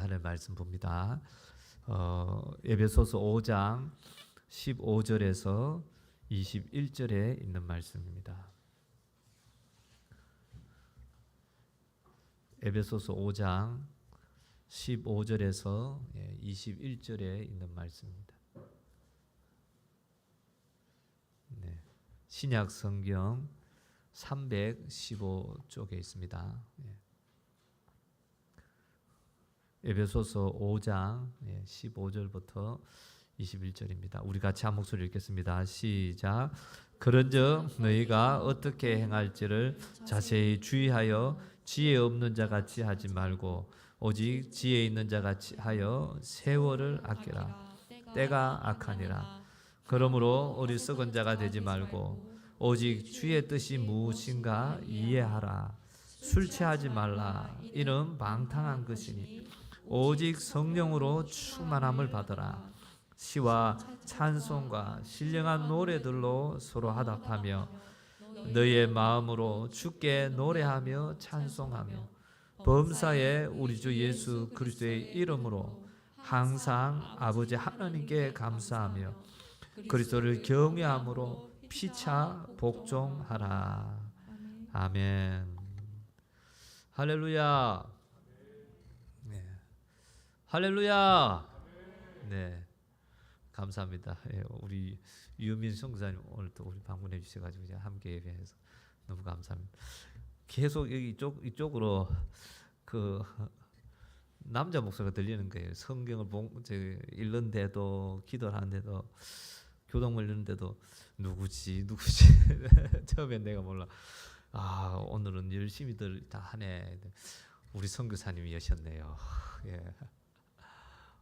하나님의 말씀 봅니다. 에베소서 5장 15절에서 21절에 있는 말씀입니다. 에베소서 5장 15절에서 21절에 있는 말씀입니다. 네. 신약 성경 315쪽에 있습니다. 에베소서 5장 15절부터 21절입니다. 우리 같이 한 목소리 읽겠습니다. 시작. 그런즉 너희가 어떻게 행할지를 자세히 주의하여 지혜 없는 자 같이 하지 말고 오직 지혜 있는 자 같이 하여 세월을 아끼라. 때가 악하니라. 그러므로 어리석은 자가 되지 말고 오직 주의 뜻이 무엇인가 이해하라. 술 취하지 말라. 이는 방탕한 것이니 오직 성령으로 충만함을 받으라. 시와 찬송과 신령한 노래들로 서로 화답하며 너희의 마음으로 주께 노래하며 찬송하며 범사에 우리 주 예수 그리스도의 이름으로 항상 아버지 하나님께 감사하며 그리스도를 경외함으로 피차 복종하라. 아멘. 할렐루야. 네. 할렐루야. 네. 감사합니다. 우리 유민 성사님 오늘 또 우리 방문해 주셔가지고 함께 예배해서 너무 감사합니다. 계속 여기 이쪽으로 그 남자 목소리가 들리는 거예요. 성경을 읽는데도 기도를 하는데도 교동을 읽는데도 누구지 처음엔 내가 몰라. 오늘은 열심히들 다 하네. 우리 선교사님이 여셨네요. 예.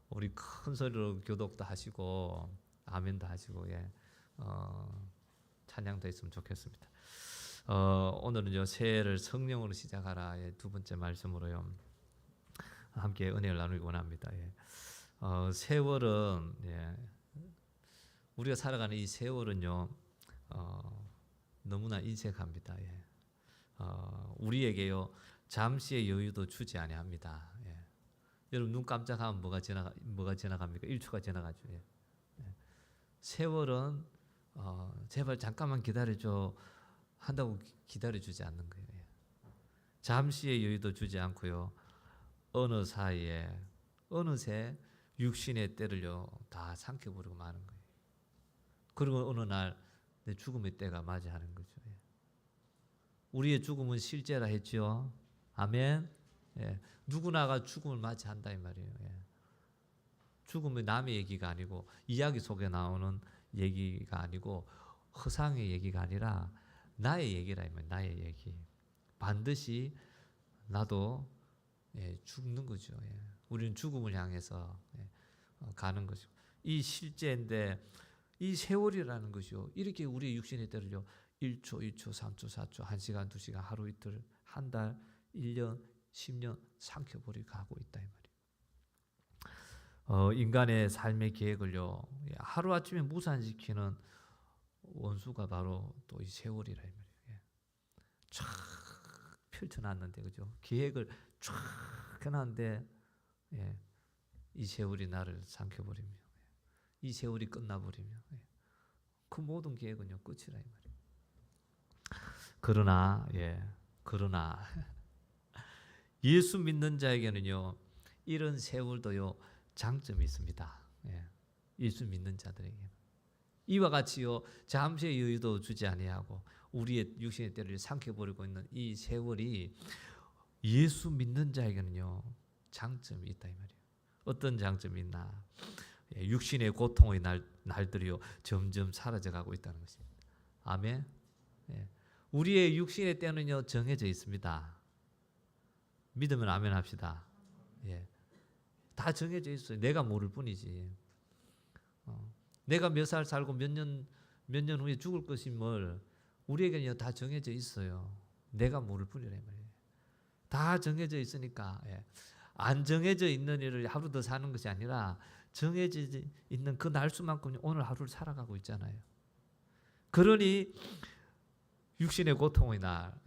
우리 큰 소리로 교독도 하시고 아멘도 하시고 찬양도 했으면 좋겠습니다. 오늘은요 새해를 성령으로 시작하라 두 번째 말씀으로요 함께 은혜를 나누기 원합니다. 세월은 우리가 살아가는 이 세월은요 너무나 인색합니다. 우리에게요 잠시의 여유도 주지 아니합니다. 여러분 눈 깜짝하면 뭐가 지나갑니까? 1초가 지나가죠. 세월은 제발 잠깐만 기다려줘 한다고 기다려주지 않는 거예요. 잠시의 여유도 주지 않고요. 어느 사이에 어느새 육신의 때를요 다 삼켜버리고 마는 거예요. 그리고 어느 날 내 죽음의 때가 맞이하는 거죠. 우리의 죽음은 실제라 했죠. 아멘. 누구나가 죽음을 맞이한다 이 말이에요. 죽음은 남의 얘기가 아니고 이야기 속에 나오는 얘기가 아니고 허상의 얘기가 아니라 나의 얘기라 이 말이에요. 나의 얘기. 반드시 나도 죽는 거죠. 우리는 죽음을 향해서 가는 것이고 이 실제인데 이 세월이라는 것이요. 이렇게 우리의 육신의 때를요. 1초, 2초, 3초, 4초, 1시간, 2시간, 하루 이틀, 한 달, 1년, 10년 삼켜버리고 가고 있다 이 말이에요. 인간의 삶의 계획을요 하루아침에 무산시키는 원수가 바로 또 이 세월이라 이 말이에요. 쫙 펼쳐놨는데 그죠? 계획을 쫙 해놨는데 이 세월이 나를 삼켜버리며 이 세월이 끝나버리며 그 모든 계획은요 끝이라 이 말이에요. 그러나 예수 믿는 자에게는요 이런 세월도요 장점이 있습니다. 예수 믿는 자들에게는 이와 같이요 잠시의 여유도 주지 아니하고 우리의 육신의 때를 삼켜버리고 있는 이 세월이 예수 믿는 자에게는요 장점이 있다 이 말이에요. 어떤 장점이 있나? 육신의 고통의 날들이요 점점 사라져가고 있다는 것입니다. 아멘. 우리의 육신의 때는요 정해져 있습니다. 믿으면 아멘 합시다. 다 정해져 있어요. 내가 모를 뿐이지. 내가 몇 살 살고 몇 년 후에 죽을 것임을 우리에게는 다 정해져 있어요. 내가 모를 뿐이라 말이에요. 다 정해져 있으니까 안 정해져 있는 일을 하루 더 사는 것이 아니라 정해져 있는 그 날수만큼 오늘 하루를 살아가고 있잖아요. 그러니 육신의 고통의 날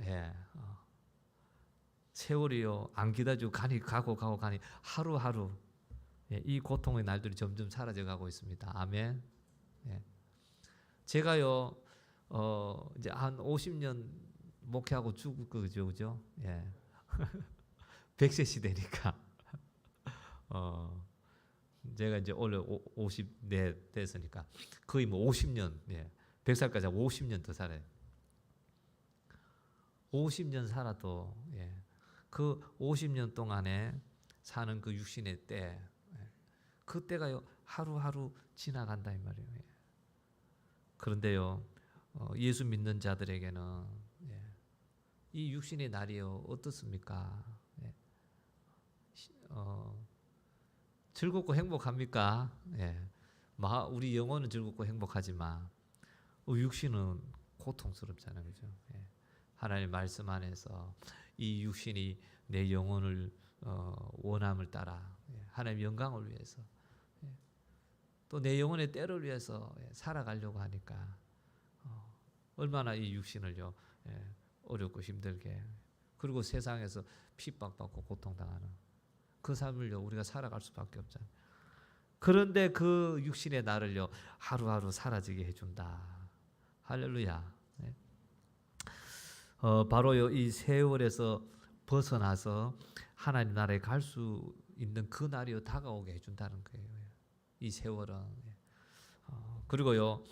세월이요 안 기다리고 가고 가니 하루하루 이 고통의 날들이 점점 사라져 가고 있습니다. 아멘. 예. 제가요 이제 한 50년 목회하고 죽을 거죠, 그죠? 예. 100세 시대니까 제가 이제 올해 54 됐으니까 거의 뭐 50년, 100살까지 하고 50년 더 살아요. 50년 살아도 그 50년 동안에 사는 그 육신의 때, 그때가요 하루하루 지나간다 이 말이에요. 그런데요 예수 믿는 자들에게는 이 육신의 날이요 어떻습니까? 즐겁고 행복합니까? 우리 영혼은 즐겁고 행복하지만 육신은 고통스럽잖아요, 그죠? 하나님 말씀 안에서 이 육신이 내 영혼을 원함을 따라 하나님 영광을 위해서 또 내 영혼의 때를 위해서 살아가려고 하니까 얼마나 이 육신을요 어렵고 힘들게 그리고 세상에서 핍박받고 고통당하는 그 삶을요 우리가 살아갈 수밖에 없잖아요. 그런데 그 육신의 나를요 하루하루 사라지게 해준다. 할렐루야. 바로요 이 세월에서 벗어나서 하나님 나라에 갈 수 있는 그 날이 다가오게 해준다는 거예요. 이 세월은 그리고요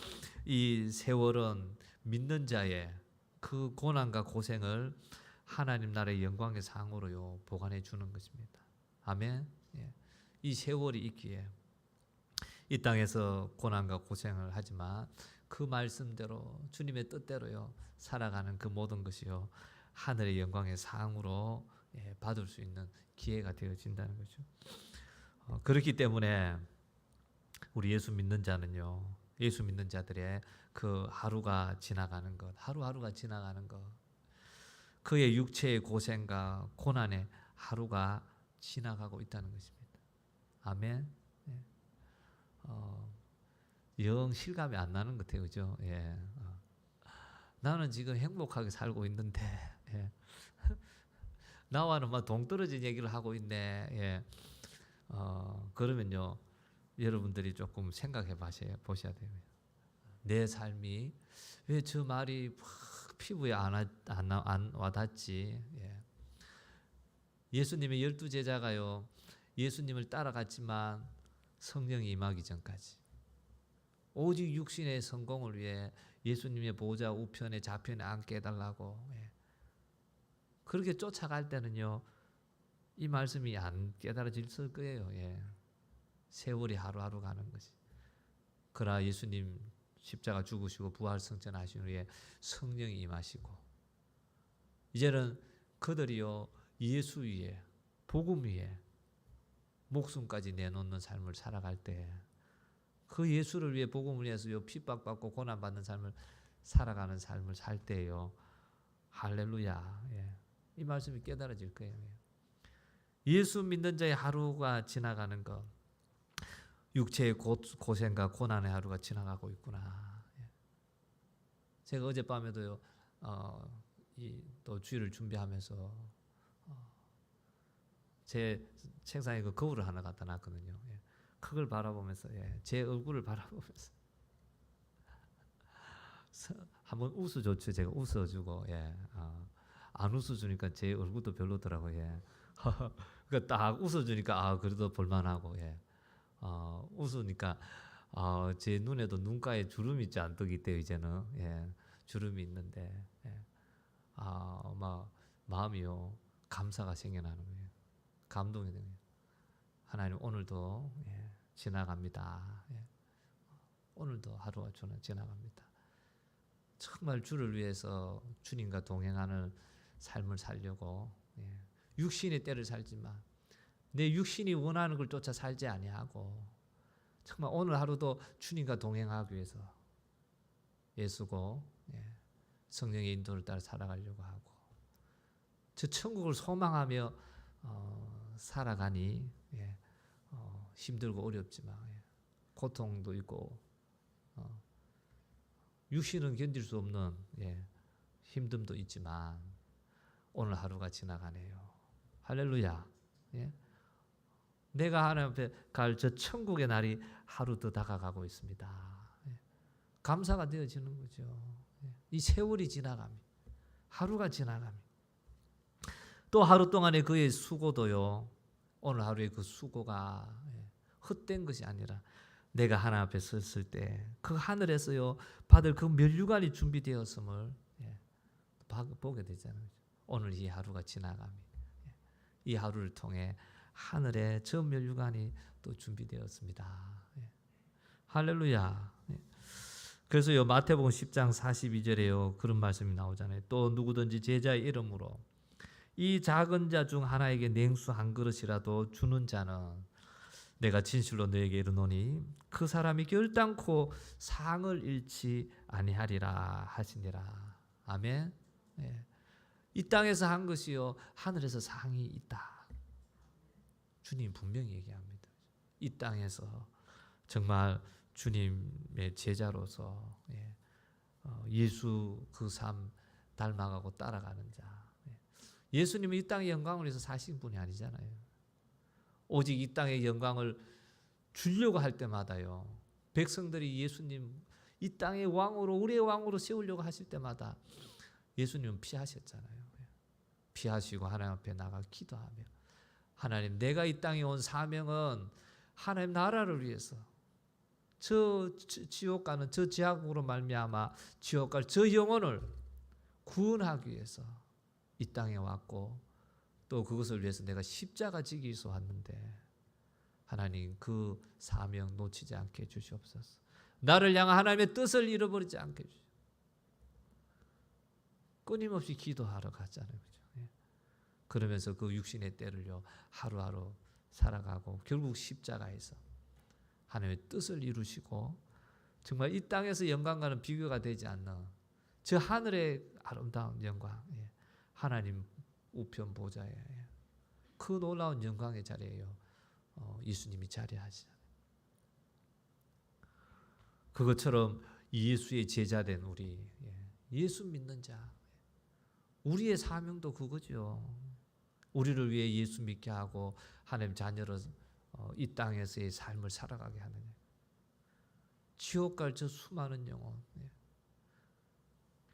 이 세월은 믿는 자의 그 고난과 고생을 하나님 나라의 영광의 상으로요 보관해 주는 것입니다. 아멘. 이 세월이 있기에 이 땅에서 고난과 고생을 하지만 그 말씀대로 주님의 뜻대로요 살아가는 그 모든 것이요 하늘의 영광의 상으로 받을 수 있는 기회가 되어진다는 거죠. 그렇기 때문에 우리 예수 믿는 자는요 예수 믿는 자들의 그 하루가 지나가는 것 하루하루가 지나가는 것 그의 육체의 고생과 고난의 하루가 지나가고 있다는 것입니다. 아멘. 영 실감이 안 나는 것 같아요, 그죠? 나는 지금 행복하게 살고 있는데 나와는 막 동떨어진 얘기를 하고 있네. 그러면요 여러분들이 조금 생각해 보셔야 돼요. 내 삶이 왜 저 말이 피부에 안 와닿지? 예수님의 12제자가요 예수님을 따라갔지만 성령이 임하기 전까지 오직 육신의 성공을 위해 예수님의 보좌 우편에 좌편에 앉게 해달라고 그렇게 쫓아갈 때는요 이 말씀이 안 깨달아질 거예요. 세월이 하루하루 가는 것이. 그러나 예수님 십자가 죽으시고 부활승천하신 후에 성령이 임하시고 이제는 그들이요 예수 위에 복음 위에 목숨까지 내놓는 삶을 살아갈 때 그 예수를 위해 복음을 위해서요 핍박받고 고난받는 삶을 살아가는 삶을 살 때요 할렐루야. 이 말씀이 깨달아질 거예요. 예수 믿는 자의 하루가 지나가는 것 육체의 고생과 고난의 하루가 지나가고 있구나. 제가 어젯밤에도요 또 주일을 준비하면서 제 책상에 그 거울을 하나 갖다 놨거든요. 그걸 바라보면서 제 얼굴을 바라보면서 한번 웃어줬죠. 제가 웃어주고 안 웃어주니까 제 얼굴도 별로더라고요. 그러니까 딱 웃어주니까 그래도 볼만하고 웃으니까 제 눈에도 눈가에 주름이 잔뜩 있대요. 이제는 주름이 있는데 막 마음이요 감사가 생겨나는 거예요. 감동이 되는 거예요. 하나님 오늘도 지나갑니다. 오늘도 하루가 지나갑니다. 정말 주를 위해서 주님과 동행하는 삶을 살려고 육신의 때를 살지만 내 육신이 원하는 걸 쫓아 살지 아니하고 정말 오늘 하루도 주님과 동행하기 위해서 예수고 성령의 인도를 따라 살아가려고 하고 저 천국을 소망하며 살아가니 힘들고 어렵지만 고통도 있고 육신은 견딜 수 없는 힘듦도 있지만 오늘 하루가 지나가네요. 할렐루야. 예? 내가 하나님 앞에 갈 저 천국의 날이 하루 더 다가가고 있습니다. 예. 감사가 되어지는 거죠. 예. 이 세월이 지나가면, 하루가 지나가면, 또 하루 동안의 그의 수고도요, 오늘 하루의 그 수고가 헛된 것이 아니라 내가 하나님 앞에 섰을 때 그 하늘에서요 받을 그 면류관이 준비되었음을 보게 되잖아요. 오늘 이 하루가 지나가면 이 하루를 통해 하늘에 저 면류관이 또 준비되었습니다. 할렐루야. 그래서요 마태복음 10장 42절에요 그런 말씀이 나오잖아요. 또 누구든지 제자의 이름으로 이 작은 자 중 하나에게 냉수 한 그릇이라도 주는 자는 내가 진실로 너에게 이르노니 그 사람이 결단코 상을 잃지 아니하리라 하시니라. 아멘. 예. 이 땅에서 한 것이요 하늘에서 상이 있다. 주님 분명히 얘기합니다. 이 땅에서 정말 주님의 제자로서 예수 그 삶 닮아가고 따라가는 자. 예수님은 이 땅의 영광을 위해서 사신 분이 아니잖아요. 오직 이 땅의 영광을 주려고 할 때마다요. 백성들이 예수님 이 땅의 왕으로 우리의 왕으로 세우려고 하실 때마다 예수님은 피하셨잖아요. 피하시고 하나님 앞에 나가 기도하며 하나님 내가 이 땅에 온 사명은 하나님 나라를 위해서 저 지옥 가는 저 죄악으로 말미암아 지옥 갈 저 영혼을 구원하기 위해서 이 땅에 왔고 또 그것을 위해서 내가 십자가 지기 위해서 왔는데 하나님 그 사명 놓치지 않게 해주시옵소서. 나를 향한 하나님의 뜻을 잃어버리지 않게 해주시옵소서. 끊임없이 기도하러 갔잖아요. 그죠? 그러면서 그 육신의 때를요 하루하루 살아가고 결국 십자가에서 하나님의 뜻을 이루시고 정말 이 땅에서 영광과는 비교가 되지 않는 저 하늘의 아름다운 영광, 하나님 우편 보좌에 그 놀라운 영광의 자리에요 예수님이 자리하시잖아요. 그것처럼 예수의 제자된 우리, 예수 믿는 자, 우리의 사명도 그거죠. 우리를 위해 예수 믿게 하고 하나님 자녀로 이 땅에서의 삶을 살아가게 하는, 지옥 갈 저 수많은 영혼,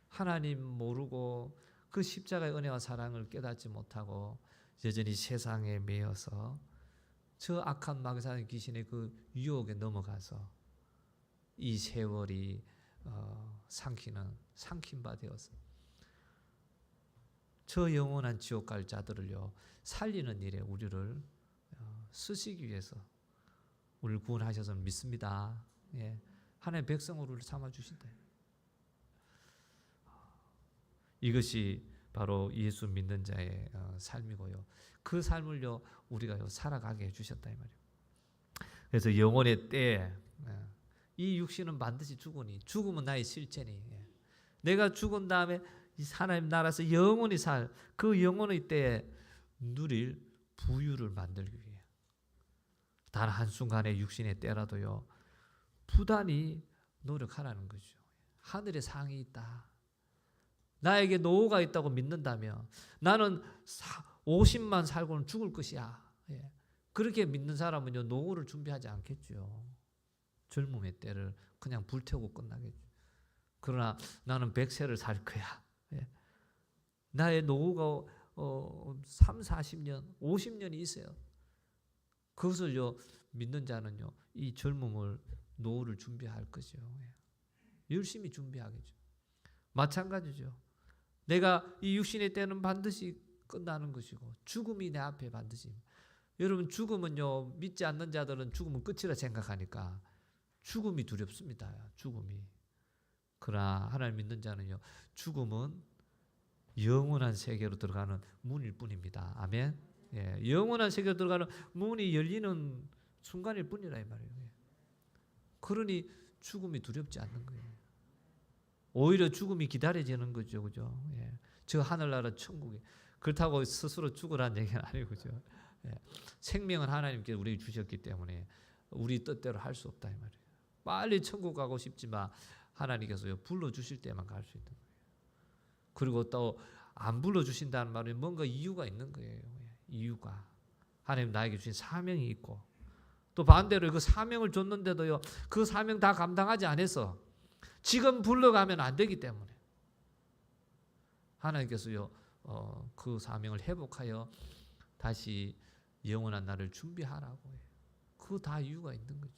하나님 모르고 그 십자가의 은혜와 사랑을 깨닫지 못하고 여전히 세상에 매여서 저 악한 마귀사는 귀신의 그 유혹에 넘어가서 이 세월이 삼킨 바 되어서 저 영원한 지옥 갈 자들을요 살리는 일에 우리를 쓰시기 위해서 우리를 구원하셔서 믿습니다. 하나님의 백성으로 삼아 주신다. 이것이 바로 예수 믿는 자의 삶이고요. 그 삶을요 우리가 살아가게 해주셨다 이 말이에요. 그래서 영혼의 때에 이 육신은 반드시 죽으니 죽음은 나의 실체니 내가 죽은 다음에 하나님 나라에서 영원히 살 그 영혼의 때에 누릴 부유를 만들기 위해 단 한순간의 육신의 때라도요 부단히 노력하라는 거죠. 하늘에 상이 있다. 나에게 노후가 있다고 믿는다면 나는 50만 살고는 죽을 것이야. 그렇게 믿는 사람은요 노후를 준비하지 않겠죠. 젊음의 때를 그냥 불태우고 끝나겠죠. 그러나 나는 100세를 살 거야. 나의 노후가 3, 40년, 50년이 있어요. 그것을요 믿는 자는요 이 젊음을 노후를 준비할 거죠. 열심히 준비하겠죠. 마찬가지죠. 내가 이 육신의 때는 반드시 끝나는 것이고 죽음이 내 앞에 반드시. 여러분 죽음은요 믿지 않는 자들은 죽음은 끝이라 생각하니까 죽음이 두렵습니다. 죽음이. 그러나 하나님 믿는 자는요 죽음은 영원한 세계로 들어가는 문일 뿐입니다. 아멘. 영원한 세계로 들어가는 문이 열리는 순간일 뿐이라 이 말이에요. 그러니 죽음이 두렵지 않는 거예요. 오히려 죽음이 기다려지는 거죠. 그죠? 저 하늘나라 천국에. 그렇다고 스스로 죽으라는 얘기는 아니고, 그죠? 생명은 하나님께서 우리에게 주셨기 때문에 우리 뜻대로 할 수 없다 이 말이에요. 빨리 천국 가고 싶지만 하나님께서 불러주실 때만 갈 수 있는 거예요. 그리고 또 안 불러주신다는 말은 뭔가 이유가 있는 거예요. 이유가 하나님 나에게 주신 사명이 있고, 또 반대로 그 사명을 줬는데도요, 그 사명 다 감당하지 않아서 지금 불러가면 안 되기 때문에 하나님께서요, 그 사명을 회복하여 다시 영원한 날을 준비하라고 해요. 그 다 이유가 있는 거죠.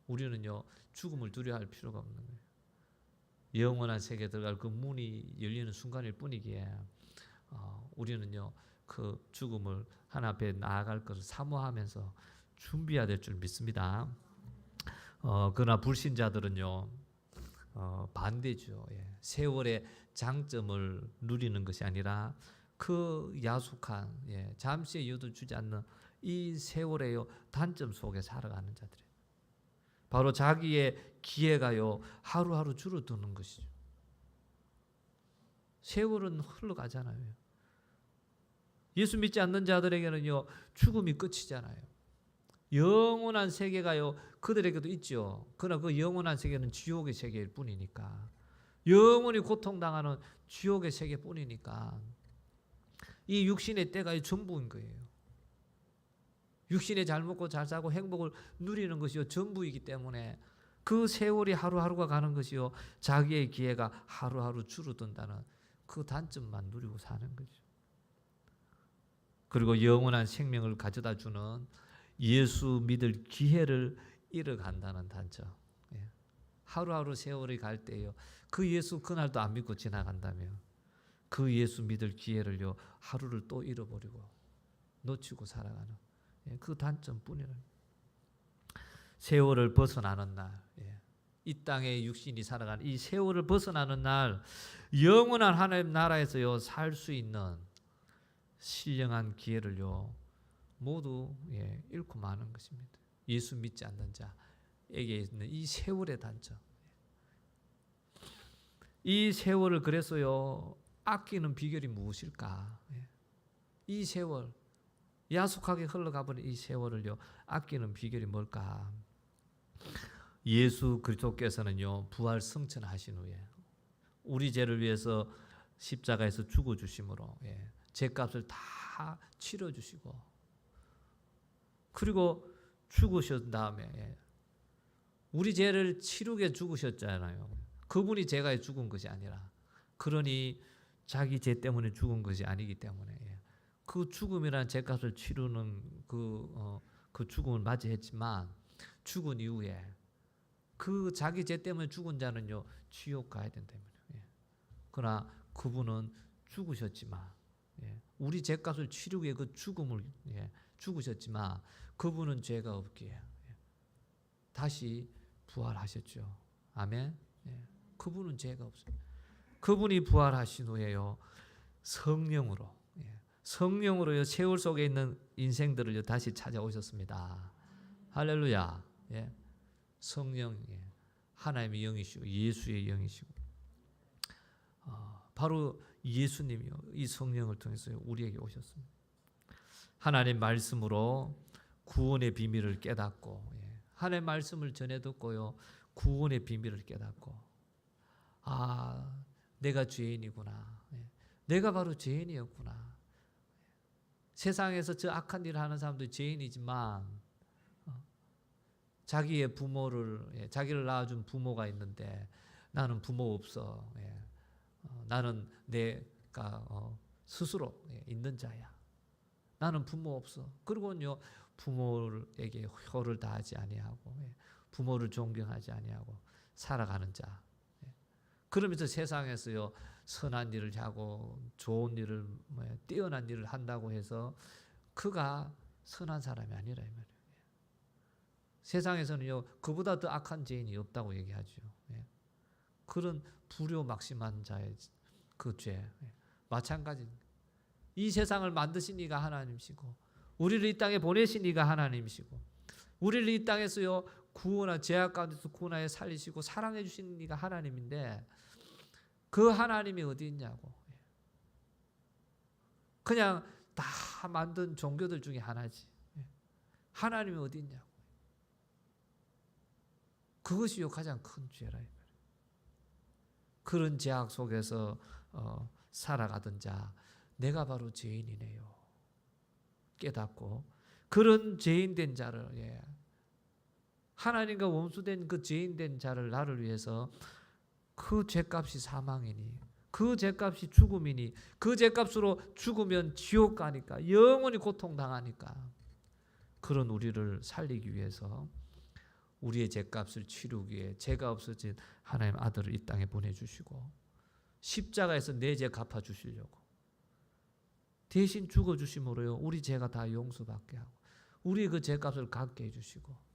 우리는요, 죽음을 두려워할 필요가 없는 거예요. 영원한 세계에 들어갈 그 문이 열리는 순간일 뿐이기에 우리는요, 그 죽음을 하나님 앞에 나아갈 것을 사모하면서 준비해야 될 줄 믿습니다. 그러나 불신자들은요, 반대죠. 예. 세월의 장점을 누리는 것이 아니라 그 야속한, 잠시의 여유도 주지 않는 이 세월의 단점 속에 살아가는 자들이에요. 바로 자기의 기회가요, 하루하루 줄어드는 것이죠. 세월은 흘러가잖아요. 예수 믿지 않는 자들에게는요, 죽음이 끝이잖아요. 영원한 세계가요, 그들에게도 있죠. 그러나 그 영원한 세계는 지옥의 세계일 뿐이니까, 영원히 고통당하는 지옥의 세계뿐이니까 이 육신의 때가 전부인 거예요. 육신에 잘 먹고 잘 살고 행복을 누리는 것이요, 전부이기 때문에 그 세월이 하루하루가 가는 것이요, 자기의 기회가 하루하루 줄어든다는 그 단점만 누리고 사는 거죠. 그리고 영원한 생명을 가져다 주는 예수 믿을 기회를 잃어간다는 단점. 하루하루 세월이 갈 때요, 그 예수 그날도 안 믿고 지나간다면 그 예수 믿을 기회를요, 하루를 또 잃어버리고 놓치고 살아가는 그 단점뿐이라. 세월을 벗어나는 날, 이 땅에 육신이 살아가는 이 세월을 벗어나는 날, 영원한 하나님 나라에서요, 살 수 있는 신령한 기회를요, 모두 잃고 마는 것입니다. 예수 믿지 않는 자에게 있는 이 세월의 단점. 이 세월을 그래서요, 아끼는 비결이 무엇일까? 이 세월, 야속하게 흘러가버린 이 세월을요, 아끼는 비결이 뭘까? 예수 그리스도께서는요, 부활 승천하신 후에 우리 죄를 위해서 십자가에서 죽어주심으로 죄값을 다 치러주시고, 그리고 죽으신 다음에 우리 죄를 치르게 죽으셨잖아요. 그분이 죄가 죽은 것이 아니라, 그러니 자기 죄 때문에 죽은 것이 아니기 때문에 그 죽음이라는 죄값을 치르는 그 죽음을 맞이했지만, 죽은 이후에 그 자기 죄 때문에 죽은 자는요, 지옥 가야 된다면. 그러나 그분은 죽으셨지만, 우리 죄값을 치르기 위해 그 죽음을 죽으셨지만, 그분은 죄가 없기에 다시 부활하셨죠. 아멘. 그분은 죄가 없어요. 그분이 부활하신 후에요, 성령으로요, 세월 속에 있는 인생들을 다시 찾아오셨습니다. 할렐루야. 성령, 하나님의 영이시고 예수의 영이시고, 바로 예수님이요, 이 성령을 통해서 우리에게 오셨습니다. 하나님 말씀으로 구원의 비밀을 깨닫고, 하나님의 말씀을 전해 듣고요, 구원의 비밀을 깨닫고, 내가 죄인이구나. 내가 바로 죄인이었구나. 세상에서 저 악한 일을 하는 사람도 죄인이지만, 자기의 부모를, 자기를 낳아준 부모가 있는데 나는 부모 없어. 나는 내가 스스로 있는 자야. 나는 부모 없어. 그리고는요, 부모에게 효를 다하지 아니하고, 부모를 존경하지 아니하고 살아가는 자. 그러면서 세상에서요, 선한 일을 하고 좋은 일을, 뛰어난 일을 한다고 해서 그가 선한 사람이 아니라 이 말이에요. 세상에서는요, 그보다 더 악한 죄인이 없다고 얘기하죠. 그런 불효막심한 자의 그 죄, 마찬가지입니다. 이 세상을 만드신 이가 하나님이시고, 우리를 이 땅에 보내신 이가 하나님이시고, 우리를 이 땅에서요, 구원한 죄악 가운데서 구원하여 살리시고 사랑해 주신 이가 하나님인데, 그 하나님이 어디 있냐고. 그냥 다 만든 종교들 중에 하나지. 하나님이 어디 있냐고. 그것이요, 가장 큰 죄라. 그런 죄악 속에서 살아가던 자, 내가 바로 죄인이네요. 깨닫고 그런 죄인된 자를 하나님과 원수된 그 죄인된 자를 나를 위해서 그 죄값이 사망이니 그 죄값이 죽음이니 그 죄값으로 죽으면 지옥 가니까 영원히 고통당하니까 그런 우리를 살리기 위해서 우리의 죄값을 치르기 위해 죄가 없어진 하나님 아들을 이 땅에 보내주시고 십자가에서 내 죄 갚아주시려고 대신 죽어주심으로요 우리 죄가 다 용서받게 하고 우리의 그 죄값을 갚게 해주시고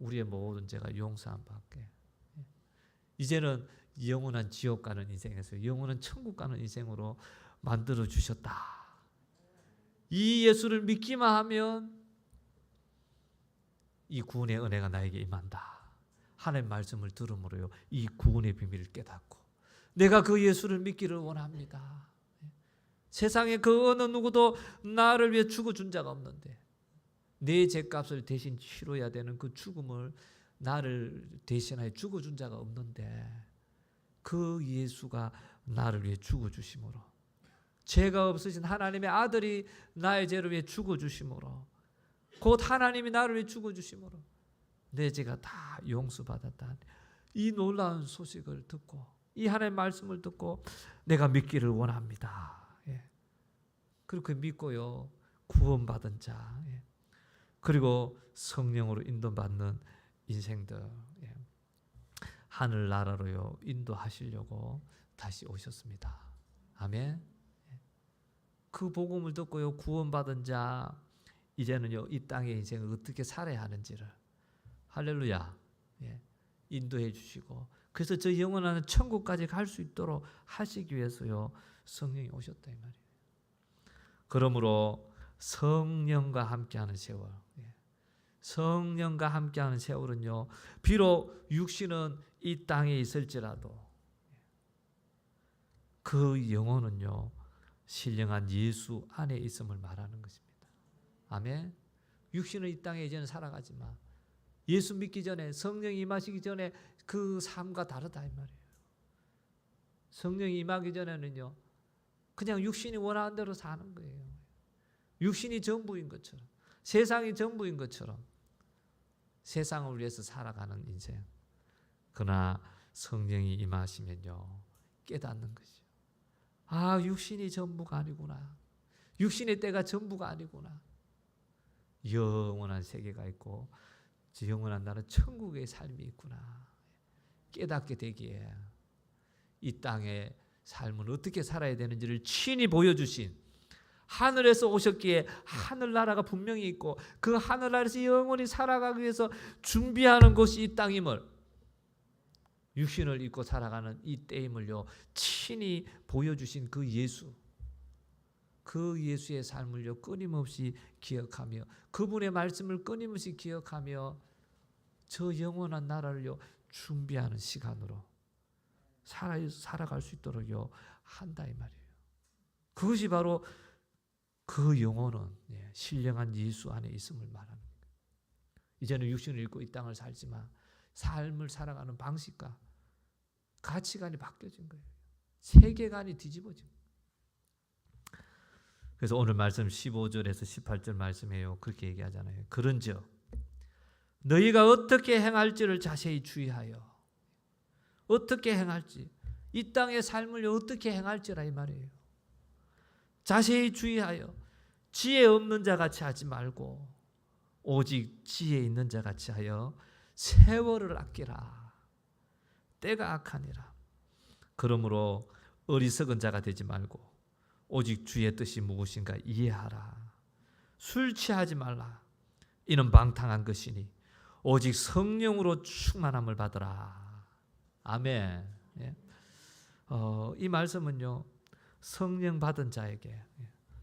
우리의 모든 죄가 용서함 받게 이제는 영원한 지옥 가는 인생에서 영원한 천국 가는 인생으로 만들어 주셨다. 이 예수를 믿기만 하면 이 구원의 은혜가 나에게 임한다. 하나님의 말씀을 들음으로요 이 구원의 비밀을 깨닫고 내가 그 예수를 믿기를 원합니다. 세상에 그 어느 누구도 나를 위해 죽어준 자가 없는데 내 죄값을 대신 치러야 되는 그 죽음을 나를 대신하여 죽어준 자가 없는데 그 예수가 나를 위해 죽어주심으로 죄가 없으신 하나님의 아들이 나의 죄를 위해 죽어주심으로 곧 하나님이 나를 위해 죽어주심으로 내 죄가 다 용서받았다. 이 놀라운 소식을 듣고 이 하나님의 말씀을 듣고 내가 믿기를 원합니다. 그렇게 믿고요 구원받은 자 그리고 성령으로 인도받는 인생들 하늘나라로요 인도하시려고 다시 오셨습니다. 아멘. 그 복음을 듣고요 구원받은 자 이제는요 이 땅의 인생을 어떻게 살아야 하는지를 할렐루야 인도해 주시고 그래서 저 영원한 천국까지 갈 수 있도록 하시기 위해서요 성령이 오셨다 이 말이에요. 그러므로 성령과 함께하는 세월 성령과 함께하는 세월은요 비록 육신은 이 땅에 있을지라도 그 영혼은요 신령한 예수 안에 있음을 말하는 것입니다. 아멘. 육신은 이 땅에 이제는 살아가지만 예수 믿기 전에 성령이 임하시기 전에 그 삶과 다르다 이 말이에요. 성령이 임하기 전에는요 그냥 육신이 원하는 대로 사는 거예요. 육신이 전부인 것처럼 세상이 전부인 것처럼 세상을 위해서 살아가는 인생. 그러나 성령이 임하시면요 깨닫는 것이요. 아 육신이 전부가 아니구나. 육신의 때가 전부가 아니구나. 영원한 세계가 있고 영원한 나는 천국의 삶이 있구나. 깨닫게 되기에 이 땅의 삶을 어떻게 살아야 되는지를 친히 보여주신 하늘에서 오셨기에 하늘나라가 분명히 있고 그 하늘나라에서 영원히 살아가기 위해서 준비하는 곳이 이 땅임을 육신을 입고 살아가는 이 때임을요 친히 보여주신 그 예수 그 예수의 삶을요 끊임없이 기억하며 그분의 말씀을 끊임없이 기억하며 저 영원한 나라를요 준비하는 시간으로 살아갈 수 있도록요 한다 이 말이에요. 그것이 바로 그 영혼은 신령한 예수 안에 있음을 말하는 거예요. 이제는 육신을 입고 이 땅을 살지만 삶을 살아가는 방식과 가치관이 바뀌어진 거예요. 세계관이 뒤집어진 거예요. 그래서 오늘 말씀 15절에서 18절 말씀이에요. 그렇게 얘기하잖아요. 그런즉 너희가 어떻게 행할지를 자세히 주의하여 어떻게 행할지 이 땅의 삶을 어떻게 행할지라 이 말이에요. 자세히 주의하여 지혜 없는 자 같이 하지 말고 오직 지혜 있는 자 같이 하여 세월을 아끼라. 때가 악하니라. 그러므로 어리석은 자가 되지 말고 오직 주의 뜻이 무엇인가 이해하라. 술 취하지 말라. 이는 방탕한 것이니 오직 성령으로 충만함을 받으라. 아멘. 이 말씀은요 성령 받은 자에게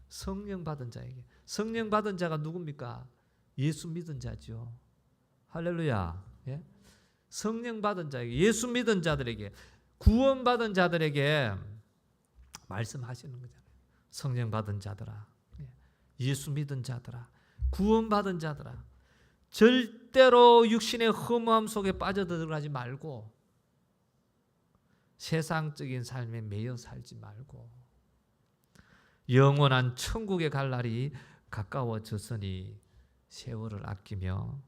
성령 받은 자가 누굽니까? 예수 믿은 자죠. 할렐루야. 성령 받은 자에게 예수 믿은 자들에게 구원 받은 자들에게 말씀하시는 거잖아요. 성령 받은 자들아, 예수 믿은 자들아, 구원 받은 자들아, 절대로 육신의 허무함 속에 빠져들어가지 말고 세상적인 삶에 매여 살지 말고 영원한 천국에 갈 날이 가까워졌으니 세월을 아끼며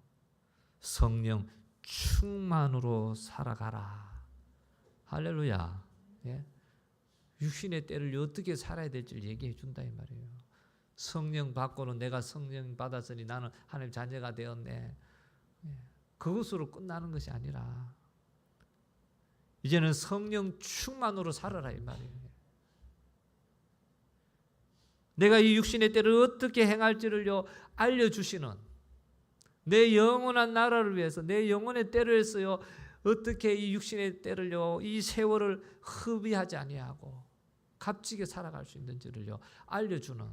성령 충만으로 살아가라. 할렐루야. 예? 육신의 때를 어떻게 살아야 될지 얘기해 준다 이 말이에요. 성령 받고는 내가 성령 받았으니 나는 하나님 자녀가 되었네. 예. 그것으로 끝나는 것이 아니라 이제는 성령 충만으로 살아라 이 말이에요. 내가 이 육신의 때를 어떻게 행할지를요 알려주시는, 내 영원한 나라를 위해서 내 영혼의 때를 위해서요 어떻게 이 육신의 때를요 이 세월을 허비하지 아니하고 값지게 살아갈 수 있는지를요 알려주는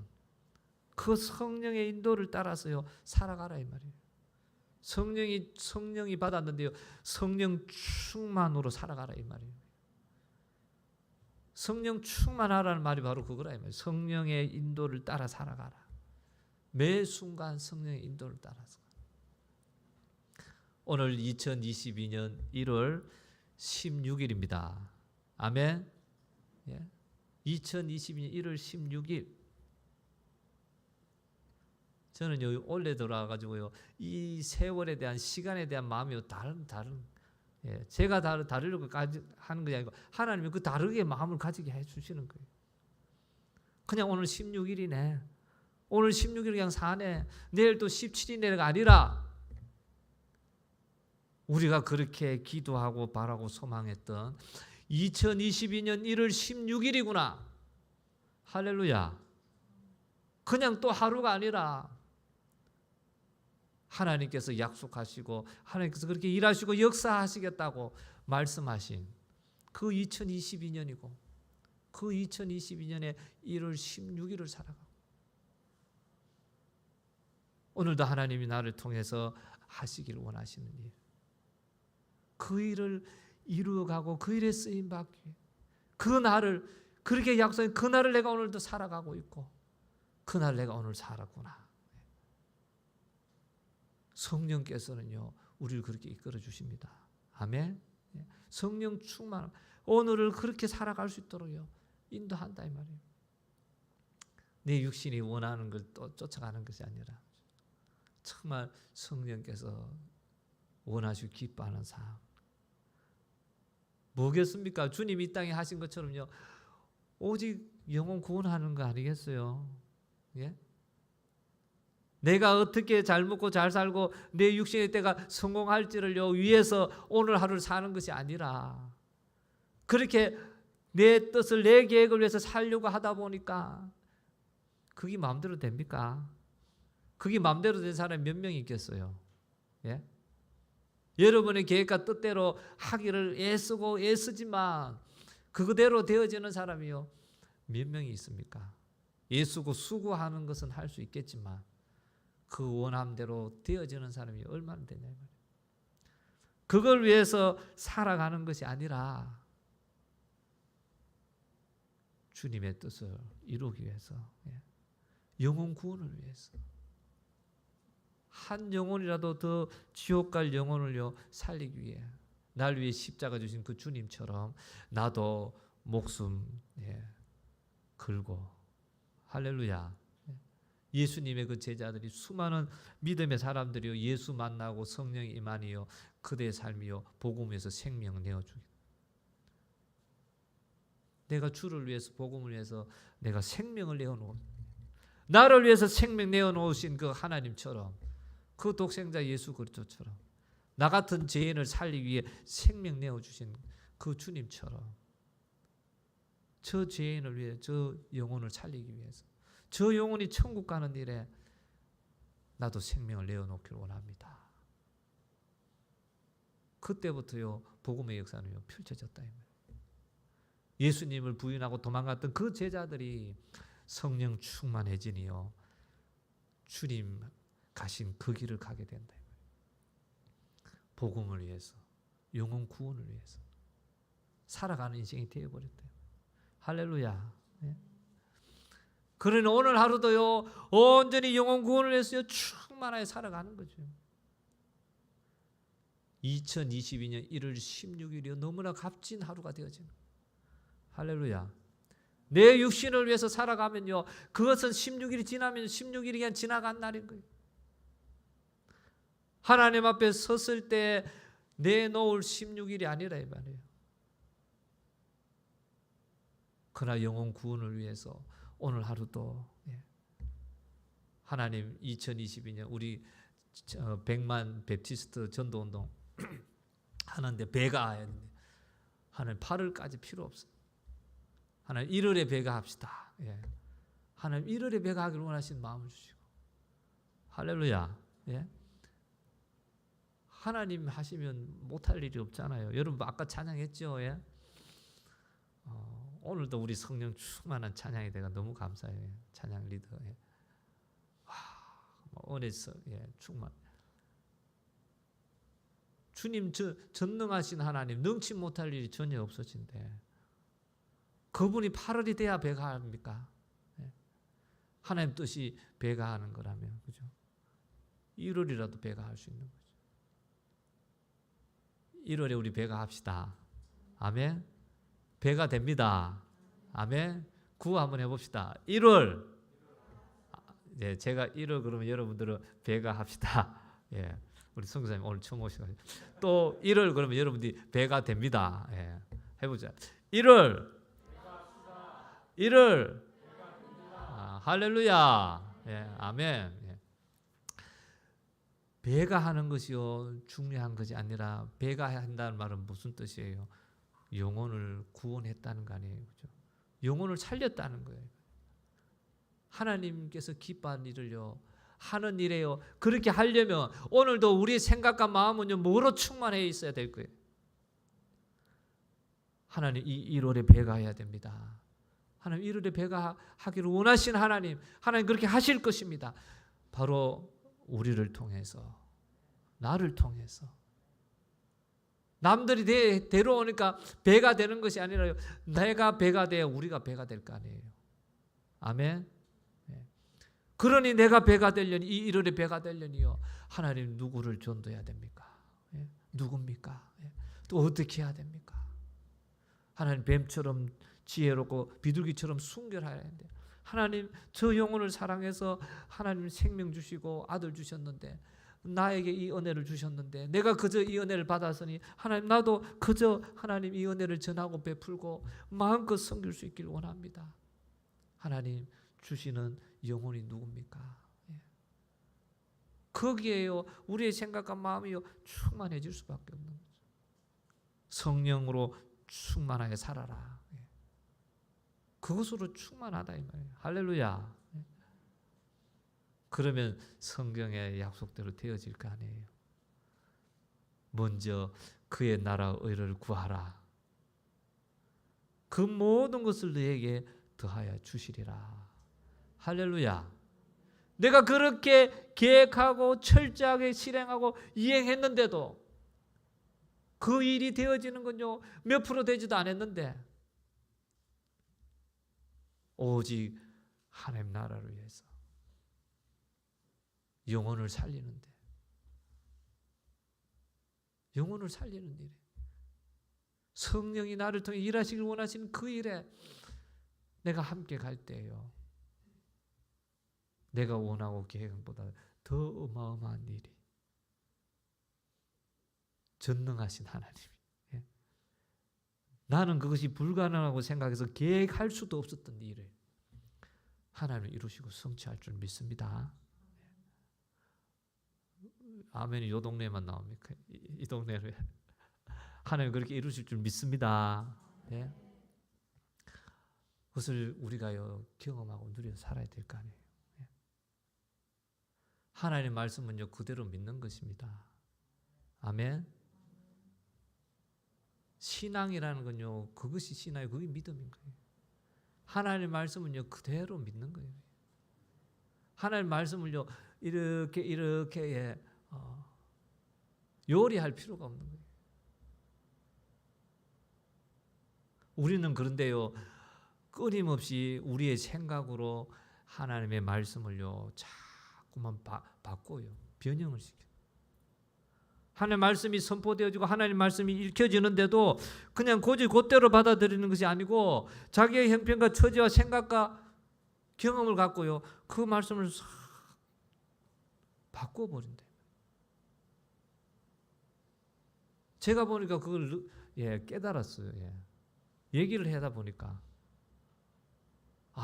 그 성령의 인도를 따라서요 살아가라 이 말이에요. 성령이 받았는데요 성령 충만으로 살아가라 이 말이에요. 성령 충만하라는 말이 바로 그거라 이 말이에요. 성령의 인도를 따라 살아가라. 매 순간 성령의 인도를 따라서. 오늘 2022년 1월 16일입니다. 아멘. 예. 2022년 1월 16일. 저는요 올해 들어와가지고요 이 세월에 대한 시간에 대한 마음이 다른 예, 제가 다르려고 하는 게 아니고 하나님이 그 다르게 마음을 가지게 해주시는 거예요. 그냥 오늘 16일이네. 오늘 16일 그냥 사네. 내일 또 17일이가 아니라 우리가 그렇게 기도하고 바라고 소망했던 2022년 1월 16일이구나. 할렐루야. 그냥 또 하루가 아니라 하나님께서 약속하시고 하나님께서 그렇게 일하시고 역사하시겠다고 말씀하신 그 2022년이고 그 2022년에 1월 16일을 살아가고 오늘도 하나님이 나를 통해서 하시기를 원하시는 일, 그 일을 이루어가고 그 일에 쓰임받기, 그 날을 그렇게 약속한 그 날을 내가 오늘도 살아가고 있고 그 날 내가 오늘 살았구나. 성령께서는요 우리를 그렇게 이끌어 주십니다. 아멘. 성령 충만 오늘을 그렇게 살아갈 수 있도록요 인도한다 이 말이에요. 내 육신이 원하는 걸 또 쫓아가는 것이 아니라 정말 성령께서 원하시고 기뻐하는 삶. 뭐겠습니까? 주님이 이 땅에 하신 것처럼요 오직 영혼 구원하는 거 아니겠어요? 예? 내가 어떻게 잘 먹고 잘 살고 내 육신의 때가 성공할지를요 위해서 오늘 하루를 사는 것이 아니라 그렇게 내 뜻을 내 계획을 위해서 살려고 하다 보니까 그게 마음대로 됩니까? 그게 마음대로 된 사람이 몇 명 있겠어요? 예? 여러분의 계획과 뜻대로 하기를 애쓰고 애쓰지만 그대로 되어지는 사람이요 몇 명이 있습니까? 애쓰고 수고하는 것은 할 수 있겠지만 그 원함대로 되어지는 사람이 얼마나 되냐 말이에요. 그걸 위해서 살아가는 것이 아니라 주님의 뜻을 이루기 위해서, 영혼 구원을 위해서 한 영혼이라도 더 지옥 갈 영혼을요 살리기 위해 날 위해 십자가 주신 그 주님처럼 나도 목숨 걸고 할렐루야. 예수님의 그 제자들이 수많은 믿음의 사람들이요 예수 만나고 성령이 임하니요 그대의 삶이요 복음에서 생명을 내어주기. 내가 주를 위해서 복음을 위해서 내가 생명을 내어놓은 나를 위해서 생명 내어놓으신 그 하나님처럼 그 독생자 예수 그리스도처럼 나 같은 죄인을 살리기 위해 생명 내어주신 그 주님처럼 저 죄인을 위해 저 영혼을 살리기 위해서 저 영혼이 천국 가는 일에 나도 생명을 내어놓기를 원합니다. 그때부터요 복음의 역사는요 펼쳐졌다. 예수님을 부인하고 도망갔던 그 제자들이 성령 충만해지니요 주님 가신 그 길을 가게 된다. 복음을 위해서 영혼 구원을 위해서 살아가는 인생이 되어버렸대요. 할렐루야. 그러니 오늘 하루도요 온전히 영혼 구원을 위해서 충만하게 살아가는 거죠. 2022년 1월 16일이요 너무나 값진 하루가 되어지는. 할렐루야. 내 육신을 위해서 살아가면요, 그것은 16일이 지나면 16일이 그냥 지나간 날인 거예요. 하나님 앞에 섰을 때 내놓을 16일이 아니라 이 말이에요. 그러나 영혼 구원을 위해서 오늘 하루도 하나님 2022년 우리 100만 베프티스트 전도운동 하는데 배가 하는데 하나님 8월까지 필요 없어요. 하나님 1월에 배가 합시다. 하나님 1월에 배가 하기를 원하시는 마음을 주시고, 할렐루야. 하나님 하시면 못할 일이 없잖아요. 여러분 아까 찬양했죠? 오늘도 우리 성령 충만한 찬양이 내가 너무 감사해요. 찬양 리더. 은혜서 충만. 주님 전능하신 하나님, 능치 못할 일이 전혀 없어진대. 그분이 8월이 돼야 배가 합니까? 하나님 뜻이 배가 하는 거라면, 그죠? 1월이라도 배가 할 수 있는 거죠. 1월에 우리 배가 합시다. 아멘. 배가 됩니다. 아멘. 구호 한번 해봅시다. 1월. 제가 1월 그러면 여러분들은 배가 합시다. 우리 성사님 오늘 처음 오셔가지고 또 1월 그러면 여러분들이 배가 됩니다. 해보자. 1월. 1월. 할렐루야. 아멘. 배가 하는 것이요 중요한 것이 아니라, 배가 한다는 말은 무슨 뜻이에요? 영혼을 구원했다는 거 아니에요, 그죠? 영혼을 살렸다는 거예요. 하나님께서 기뻐하는 일을요 하는 일에요. 그렇게 하려면 오늘도 우리의 생각과 마음은요 뭐로 충만해 있어야 될 거예요. 하나님 이 1월에 배가 해야 됩니다. 하나님 1월에 배가 하기를 원하신 하나님 그렇게 하실 것입니다. 바로 우리를 통해서, 나를 통해서. 남들이 데려오니까 배가 되는 것이 아니라 내가 배가 돼야 우리가 배가 될 거 아니에요. 아멘. 그러니 내가 배가 되려니, 이 1월에 배가 되려니요, 하나님 누구를 전도해야 됩니까? 누굽니까? 또 어떻게 해야 됩니까? 하나님 뱀처럼 지혜롭고 비둘기처럼 순결해야 하는데, 하나님 저 영혼을 사랑해서 하나님 생명 주시고 아들 주셨는데, 나에게 이 은혜를 주셨는데 내가 그저 이 은혜를 받았으니 하나님 나도 그저 하나님 이 은혜를 전하고 베풀고 마음껏 섬길 수 있길 원합니다. 하나님 주시는 영혼이 누굽니까? 거기에요 우리의 생각과 마음이요 충만해질 수밖에 없는 거죠. 성령으로 충만하게 살아라. 그것으로 충만하다 이 말이에요. 할렐루야. 그러면 성경의 약속대로 되어질 거 아니에요. 먼저 그의 나라 의를 구하라. 그 모든 것을 너에게 더하여 주시리라. 할렐루야. 내가 그렇게 계획하고 철저하게 실행하고 이행했는데도 그 일이 되어지는 건요 몇 프로 되지도 않았는데, 오직 하나님 나라를 위해서 영혼을 살리는데, 영혼을 살리는 일에 성령이 나를 통해 일하시길 원하시는 그 일에 내가 함께 갈 때예요, 내가 원하고 계획한 보다 더 어마어마한 일이, 전능하신 하나님이, 나는 그것이 불가능하고 생각해서 계획할 수도 없었던 일을 하나님이 이루시고 성취할 줄 믿습니다. 아멘이 이 동네만 나옵니까? 이 동네를 하나님 그렇게 이루실 줄 믿습니다. 그것을 우리가요 경험하고 누려 살아야 될 거 아니에요. 하나님의 말씀은요 그대로 믿는 것입니다. 아멘. 신앙이라는 건요 그것이 신앙이고 그게 믿음인 거예요. 하나님의 말씀은요 그대로 믿는 거예요. 하나님의 말씀을요 이렇게 요리할 필요가 없는 거예요. 우리는 그런데요 끊임없이 우리의 생각으로 하나님의 말씀을요 자꾸만 바꿔요. 변형을 시켜요. 하나님의 말씀이 선포되어지고 하나님의 말씀이 읽혀지는데도 그냥 곧대로 받아들이는 것이 아니고 자기의 형편과 처지와 생각과 경험을 갖고요, 그 말씀을 싹 바꿔버린대. 제가 보니까 그걸 깨달았어요. 얘기를 하다 보니까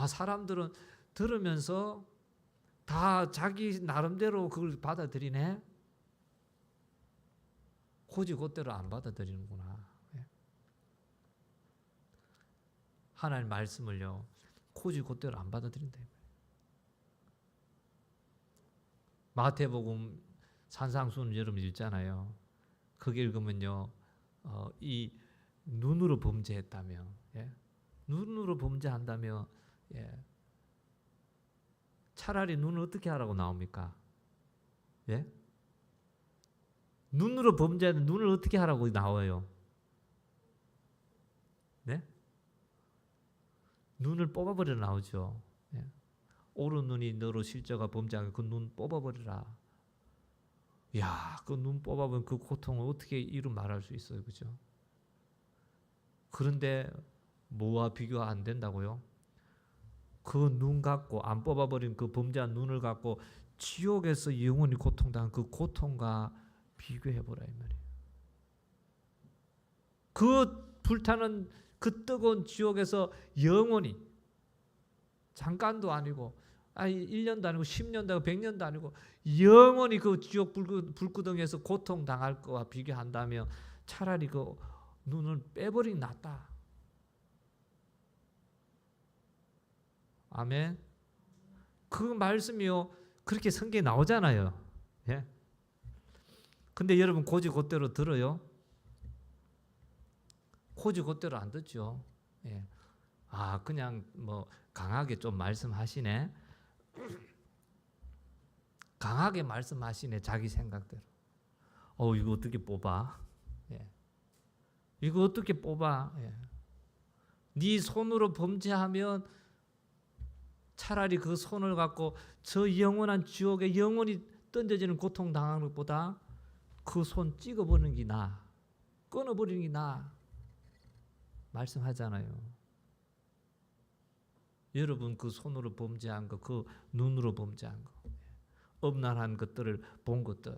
사람들은 들으면서 다 자기 나름대로 그걸 받아들이네. 곧대로 안 받아들이는구나. 하나님 말씀을요, 곧대로 안 받아들인다. 마태복음 산상수훈 여러분 읽잖아요. 그게 읽으면요, 이 눈으로 범죄했다며, 눈으로 범죄한다며, 차라리 눈을 어떻게 하라고 나옵니까? 눈으로 범죄하는 눈을 어떻게 하라고 나와요? 네? 눈을 뽑아버려 나오죠. 오른 눈이 너로 실저가 범죄하게 그 눈 뽑아버리라. 야, 그 눈 뽑아보면 그 고통을 어떻게 이루 말할 수 있어요, 그죠? 그런데 뭐와 비교가 안 된다고요? 그 눈 갖고 안 뽑아버린 그 범죄한 눈을 갖고 지옥에서 영원히 고통당한 그 고통과 비교해보라 이 말이에요. 그 불타는 그 뜨거운 지옥에서 영원히, 잠깐도 아니고 1년도 아니고 10년도 아니고 100년도 아니고 영원히 그 지옥 불구덩이에서 고통당할 거와 비교한다면 차라리 그 눈을 빼버리기 낫다. 아멘. 그 말씀이요, 그렇게 성경에 나오잖아요. 근데 여러분 곧대로 들어요? 곧대로 안 듣죠. 그냥 뭐 강하게 좀 말씀하시네. 강하게 말씀하시네, 자기 생각대로. 이거 어떻게 뽑아? 이거 어떻게 뽑아? 네 손으로 범죄하면 차라리 그 손을 갖고 저 영원한 지옥에 영원히 던져지는 고통 당하는 것보다 그 손 찍어버리는 게 나아, 끊어버리는 게 나아 말씀하잖아요. 여러분 그 손으로 범죄한 거, 그 눈으로 범죄한 거, 엄란한 것들을 본 것들,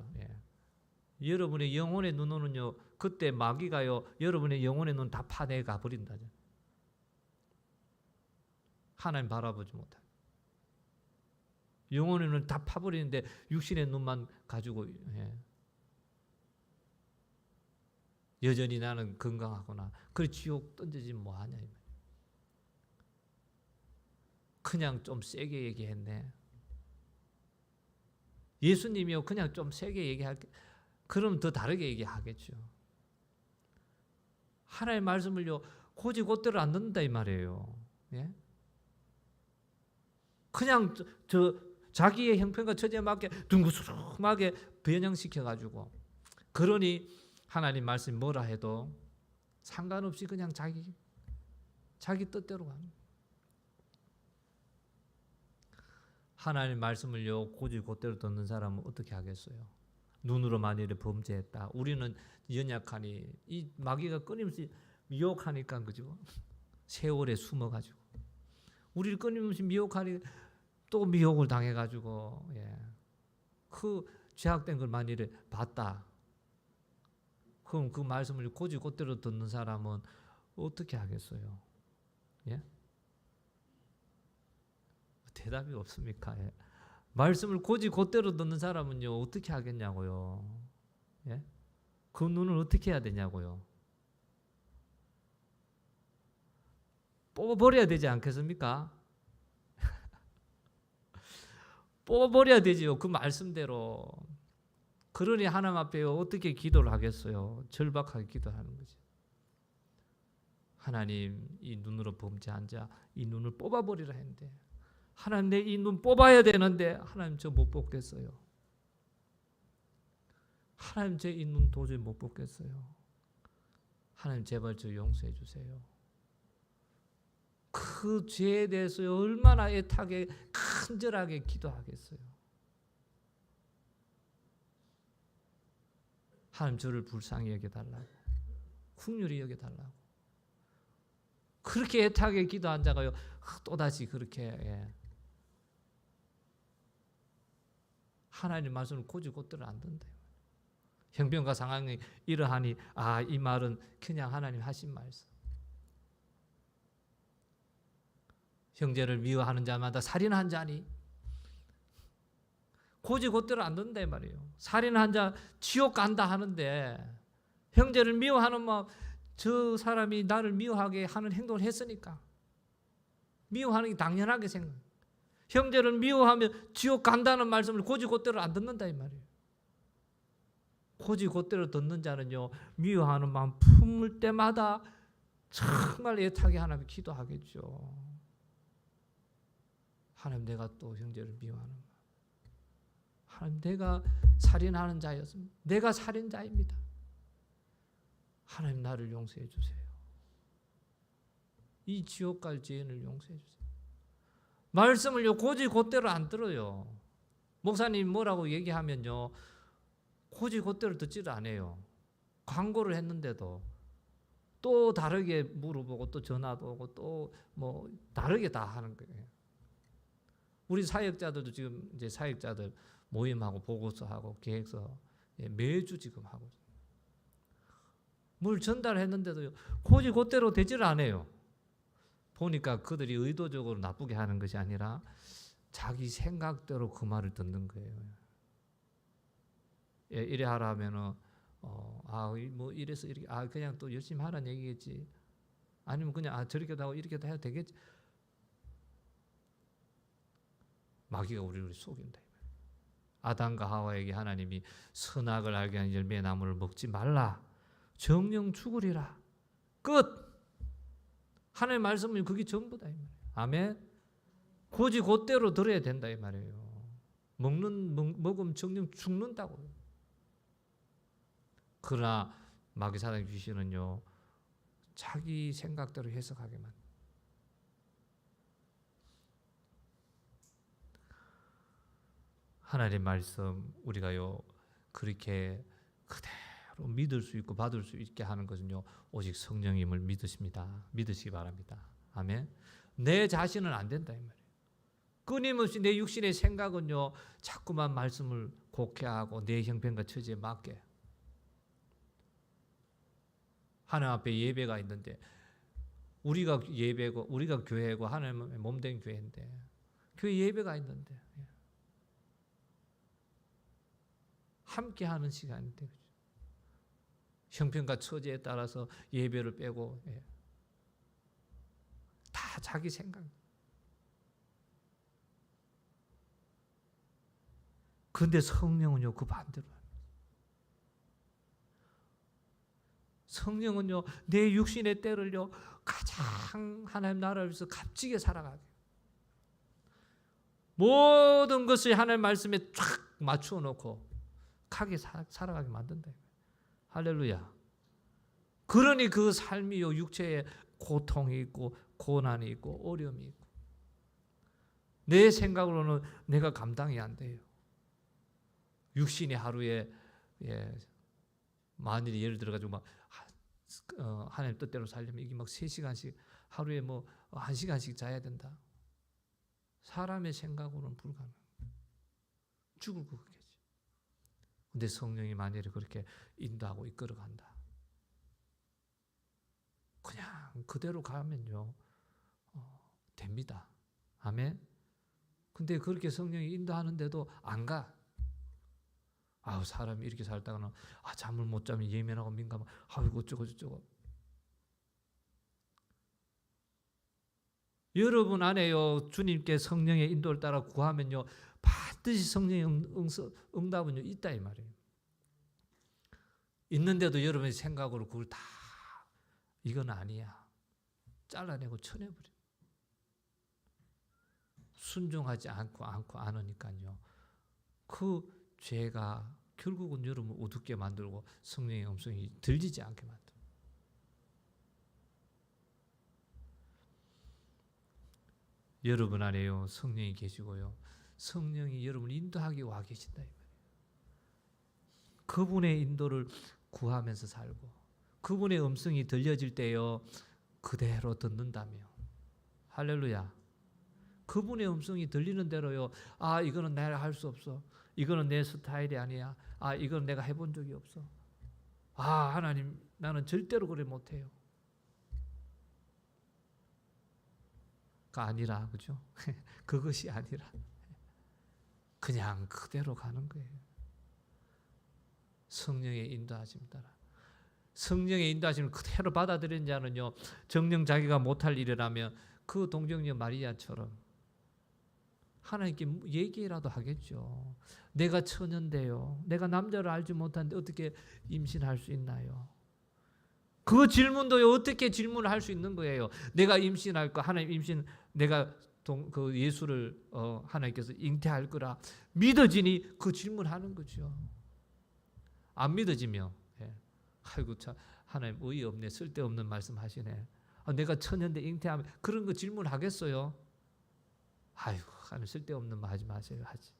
여러분의 영혼의 눈으로는요, 그때 마귀가요, 여러분의 영혼의 눈 다 파내가 버린다죠. 하나님 바라보지 못하게. 영혼의 눈을 다 파버리는데 육신의 눈만 가지고 여전히 나는 건강하구나. 그래 지옥 던져지면 뭐하냐. 그냥 좀 세게 얘기했네. 예수님이요, 그냥 좀 세게 얘기할게. 그럼 더 다르게 얘기하겠죠. 하나님의 말씀을요, 곧대로 안 듣는다 이 말이에요. 그냥 자기의 형편과 처지에 맞게 둥그스름하게 변형시켜가지고, 그러니 하나님 말씀이 뭐라 해도 상관없이 그냥 자기 뜻대로 가는 거예요. 하나님 말씀을요, 곧대로 듣는 사람은 어떻게 하겠어요? 눈으로 만일에 범죄했다. 우리는 연약하니 이 마귀가 끊임없이 미혹하니까, 그죠? 세월에 숨어가지고 우리를 끊임없이 미혹하니 또 미혹을 당해가지고 그 죄악된 걸 만일에 봤다. 그럼 그 말씀을 곧대로 듣는 사람은 어떻게 하겠어요? 대답이 없습니까? 말씀을 곧대로 듣는 사람은요, 어떻게 하겠냐고요? 그 눈을 어떻게 해야 되냐고요? 뽑아버려야 되지 않겠습니까? 뽑아버려야 되지요, 그 말씀대로. 그러니 하나님 앞에 어떻게 기도를 하겠어요? 절박하게 기도하는 거지. 하나님, 이 눈으로 범죄한 자, 이 눈을 뽑아버리라 했는데, 하나님 내 이 눈 뽑아야 되는데 하나님 저 못 뽑겠어요. 하나님 제 이 눈 도저히 못 뽑겠어요. 하나님 제발 저 용서해 주세요. 그 죄에 대해서 얼마나 애타게 간절하게 기도하겠어요. 하나님 저를 불쌍히 여겨달라고, 긍휼히 여겨달라고. 그렇게 애타게 기도한 자가요 또다시 그렇게 하나님 말씀을 고지곧대로 안 듣는다. 형편과 상황이 이러하니 이 말은 그냥 하나님 하신 말씀. 형제를 미워하는 자마다 살인한 자니, 고지곧대로 안 듣는다 이 말이에요. 살인한 자 지옥 간다 하는데 형제를 미워하는 저 사람이 나를 미워하게 하는 행동을 했으니까 미워하는 게 당연하게 생각. 형제를 미워하면 지옥 간다는 말씀을 고지곧대로 안 듣는다 이 말이에요. 고지곧대로 듣는 자는요 미워하는 마음 품을 때마다 정말 애타게 하나님 기도하겠죠. 하나님 내가 또 형제를 미워하는 마음, 하나님 내가 살인하는 자였습니다. 내가 살인자입니다. 하나님 나를 용서해 주세요. 이 지옥 갈 죄인을 용서해 주세요. 말씀을요 고지곧대로 안 들어요. 목사님 뭐라고 얘기하면요 고지곧대로 듣지를 않아요. 광고를 했는데도 또 다르게 물어보고 또 전화도 오고 또 뭐 다르게 다 하는 거예요. 우리 사역자들도 지금 이제 사역자들 모임하고 보고서하고 계획서 매주 지금 하고 뭘 전달했는데도 고지곧대로 되지를 않아요. 보니까 그들이 의도적으로 나쁘게 하는 것이 아니라 자기 생각대로 그 말을 듣는 거예요. 이래 하라 하면은 뭐 이래서 이렇게 그냥 또 열심히 하라는 얘기겠지. 아니면 그냥 저렇게도 하고 이렇게도 해도 되겠지. 마귀가 우리를 속인다. 아담과 하와에게 하나님이 선악을 알게 하는 열매의 나무를 먹지 말라. 정령 죽으리라. 끝. 하나님의 말씀은 그게 전부다 이 말이에요. 아멘. 고지곧대로 들어야 된다 이 말이에요. 먹으면 정령 죽는다고요. 그러나 마귀 사단 귀신은요 자기 생각대로 해석하게 만듭니다. 하나님의 말씀 우리가요 그렇게 그대로 믿을 수 있고 받을 수 있게 하는 것은요 오직 성령님을 믿으시기 바랍니다. 아멘. 내 자신은 안 된다 이 말이에요. 끊임없이 내 육신의 생각은요 자꾸만 말씀을 곡해하고 내 형편과 처지에 맞게. 하나님 앞에 예배가 있는데 우리가 예배고 우리가 교회고 하나님의 몸된 교회인데 교회 예배가 있는데 함께하는 시간인데 형편과 처지에 따라서 예배를 빼고 다 자기 생각. 그런데 성령은요 그 반대로 성령은요 내 육신의 때를요 가장 하나님 나라를 위해서 값지게 살아가게 모든 것을 하나님 말씀에 쫙 맞추어 놓고 가게 살아가게 만든다. 할렐루야. 그러니 그 삶이요 육체에 고통이 있고 고난이 있고 어려움이 있고 내 생각으로는 내가 감당이 안 돼요. 육신이 하루에 만일 예를 들어가지고 막 하나님 뜻대로 살려면 이게 막 3시간씩 하루에 뭐 1시간씩 자야 된다. 사람의 생각으로는 불가능. 죽을 것 같겠지. 근데 성령이 만일에 그렇게 인도하고 이끌어간다. 그냥 그대로 가면요 됩니다. 아멘. 근데 그렇게 성령이 인도하는데도 안 가. 사람이 이렇게 살다가는 잠을 못 자면 예민하고 민감하고 이거 어쩌고 저쩌고. 여러분 안에요 주님께 성령의 인도를 따라 구하면요 반드시 성령의 응답은요 있다 이 말이에요. 있는데도 여러분의 생각으로 그걸 다 이건 아니야 잘라내고 쳐내버려. 순종하지 않으니까요 그 죄가 결국은 여러분을 어둡게 만들고 성령의 음성이 들리지 않게 만들어요. 여러분 안에요 성령이 계시고요 성령이 여러분을 인도하기 와 계신다 이 말이에요. 그분의 인도를 구하면서 살고 그분의 음성이 들려질 때요 그대로 듣는다며. 할렐루야. 그분의 음성이 들리는 대로요. 아, 이거는 내가 할 수 없어. 이거는 내 스타일이 아니야. 아, 이건 내가 해본 적이 없어. 아, 하나님, 나는 절대로 그래 못해요. 가 아니라, 그죠? 그것이 아니라 그냥 그대로 가는 거예요. 성령의 인도하심 따라. 성령의 인도하심을 그대로 받아들인 자는요, 정녕 자기가 못할 일이라면 그 동정녀 마리아처럼 하나님께 얘기라도 하겠죠. 내가 처녀인데요. 내가 남자를 알지 못하는데 어떻게 임신할 수 있나요? 그 질문도요, 어떻게 질문을 할 수 있는 거예요? 내가 임신할 거, 하나님 임신, 내가 그 예수를 하나님께서 잉태할 거라 믿어지니 그 질문하는 거죠. 안 믿어지며, 아이고 참 하나님 의의 없네, 쓸데없는 말씀하시네. 내가 처녀인데 잉태하면 그런 거 질문하겠어요? 아이고 하나님 쓸데없는 말 하지 마세요. 하지.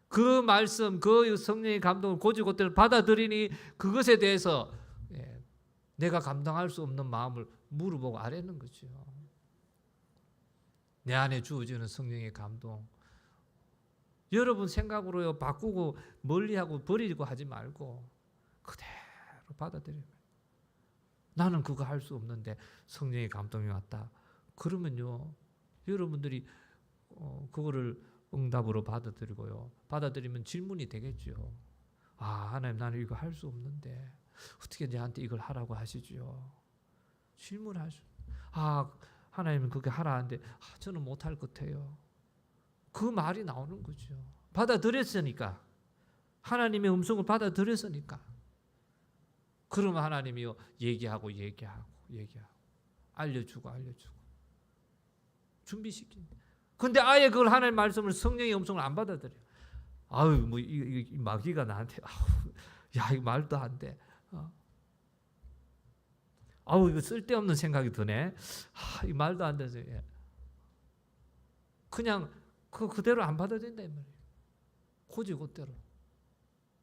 그 말씀, 그 성령의 감동을 곧이곧대로 받아들이니 그것에 대해서 내가 감당할 수 없는 마음을 물어보고 아뢰는 거죠. 내 안에 주어지는 성령의 감동. 여러분 생각으로요 바꾸고 멀리하고 버리고 하지 말고 그대로 받아들여요. 나는 그거 할 수 없는데 성령의 감동이 왔다. 그러면요 여러분들이 그거를 응답으로 받아들이고요. 받아들이면 질문이 되겠죠. 아, 하나님 나는 이거 할 수 없는데 어떻게 내한테 이걸 하라고 하시죠? 질문할 수. 아, 하나님은 그렇게 하라 하는데 저는 못할 것 같아요. 그 말이 나오는 거죠. 받아들였으니까. 하나님의 음성을 받아들였으니까. 그러면 하나님이요 얘기하고 알려주고 준비시킨. 근데 아예 그걸 하나님의 말씀을 성령의 음성을 안 받아들여. 아유 뭐 이 마귀가 나한테 야 이거 말도 안 돼. 아우 이거 쓸데없는 생각이 드네. 이 말도 안 돼서 그냥 그대로 안 받아들인다 이 말이에요. 곧이곧대로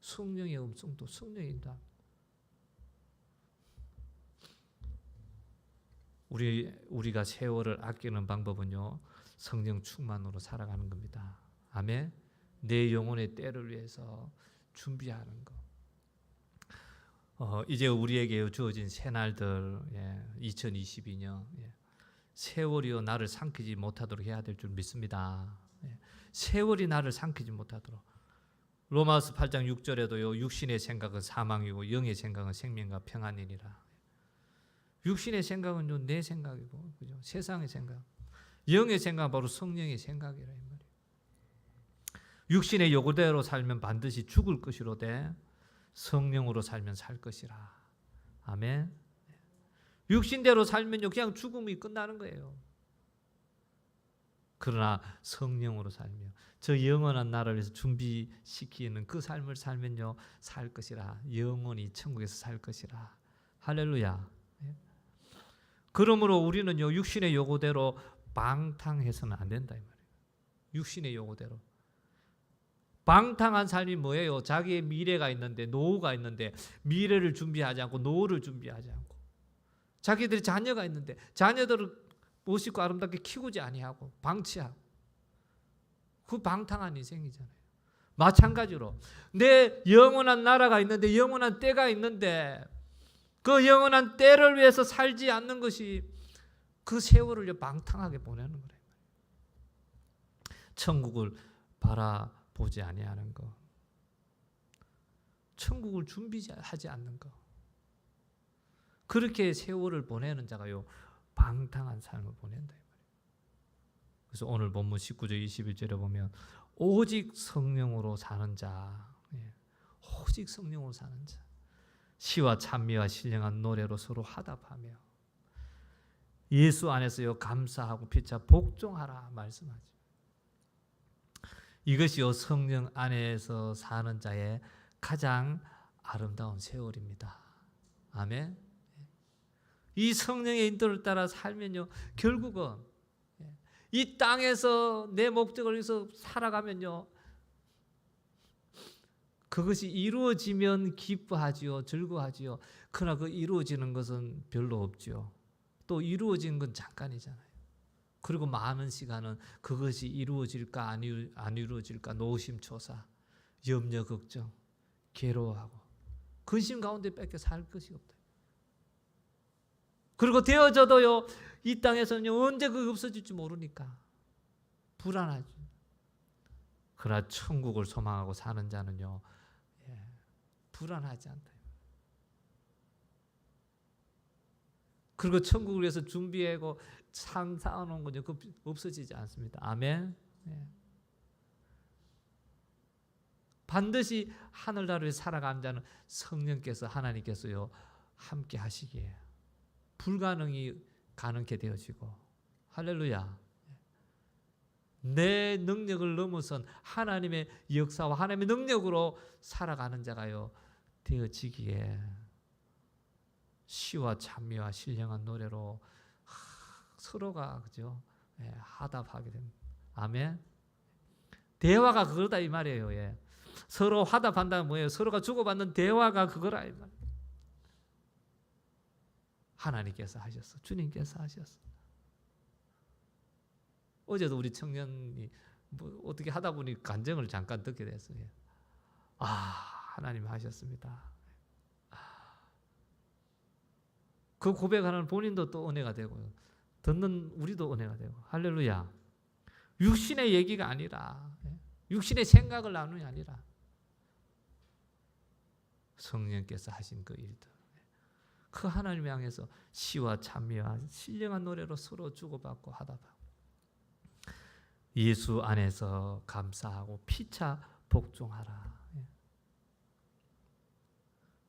성령의 음성도 성령의 인도. 우리가 세월을 아끼는 방법은요 성령 충만으로 살아가는 겁니다. 아멘. 내 영혼의 때를 위해서 준비하는 것. 이제 우리에게 주어진 새날들 2022년 세월이요 나를 삼키지 못하도록 해야 될 줄 믿습니다. 세월이 나를 삼키지 못하도록. 로마서 8장 6절에도요 육신의 생각은 사망이고 영의 생각은 생명과 평안이니라. 육신의 생각은 내 생각이고, 그죠? 세상의 생각. 영의 생각은 바로 성령의 생각이라 이 말이에요. 육신의 요구대로 살면 반드시 죽을 것이로되 성령으로 살면 살 것이라. 아멘. 육신대로 살면요 그냥 죽음이 끝나는 거예요. 그러나 성령으로 살며 저 영원한 나라를 위해서 준비시키는 그 삶을 살면요 살 것이라. 영원히 천국에서 살 것이라. 할렐루야. 그러므로 우리는요 육신의 요구대로 방탕해서는 안 된다 이 말이에요. 육신의 요구대로. 방탕한 삶이 뭐예요? 자기의 미래가 있는데 노후가 있는데 미래를 준비하지 않고 노후를 준비하지 않고 자기들이 자녀가 있는데 자녀들을 멋있고 아름답게 키우지 아니하고 방치하고 그 방탕한 인생이잖아요. 마찬가지로 내 영원한 나라가 있는데 영원한 때가 있는데 그 영원한 때를 위해서 살지 않는 것이 그 세월을 방탕하게 보내는 거예요. 천국을 바라보지 아니하는 것, 천국을 준비하지 않는 것, 그렇게 세월을 보내는 자가요 방탕한 삶을 보낸다. 그래서 오늘 본문 19절 21절에 보면 오직 성령으로 사는 자, 오직 성령으로 사는 자, 시와 찬미와 신령한 노래로 서로 화답하며 예수 안에서요 감사하고 피차 복종하라 말씀하죠. 이것이요 성령 안에서 사는 자의 가장 아름다운 세월입니다. 아멘. 이 성령의 인도를 따라 살면요 결국은 이 땅에서 내 목적을 위해서 살아가면요 그것이 이루어지면 기뻐하지요, 즐거워하지요. 그러나 그 이루어지는 것은 별로 없지요. 또 이루어진 건 잠깐이잖아요. 그리고 많은 시간은 그것이 이루어질까 안 이루어질까 노심초사, 염려, 걱정, 괴로워하고 근심 가운데 뺏겨 살 것이 없다. 그리고 되어져도요, 이 땅에서는요, 언제 그게 없어질지 모르니까 불안하죠. 그러나 천국을 소망하고 사는 자는요, 불안하지 않다. 그리고 천국을 위해서 준비하고 쌓아놓은 건요, 그 없어지지 않습니다. 아멘. 반드시 하늘나라에 살아가는 자는 성령께서 하나님께서요 함께 하시기에 불가능이 가능케 되어지고, 할렐루야. 내 능력을 넘어선 하나님의 역사와 하나님의 능력으로 살아가는 자가요 되어지기에 시와 찬미와 신령한 노래로 서로가 그죠? 화답하게 됩니다. 아멘. 대화가 그거다 이 말이에요. 서로 화답한다는 뭐예요? 서로가 주고받는 대화가 그거라 이 말이에요. 하나님께서 하셨어. 주님께서 하셨어. 어제도 우리 청년이 뭐 어떻게 하다 보니 간증을 잠깐 듣게 됐어요. 하나님 하셨습니다. 그 고백하는 본인도 또 은혜가 되고요. 듣는 우리도 은혜가 되고. 할렐루야. 육신의 얘기가 아니라, 육신의 생각을 나누는 게 아니라 성령께서 하신 그 일들, 그 하나님 향해서 시와 찬미와 신령한 노래로 서로 주고받고 하다봐. 예수 안에서 감사하고 피차 복종하라.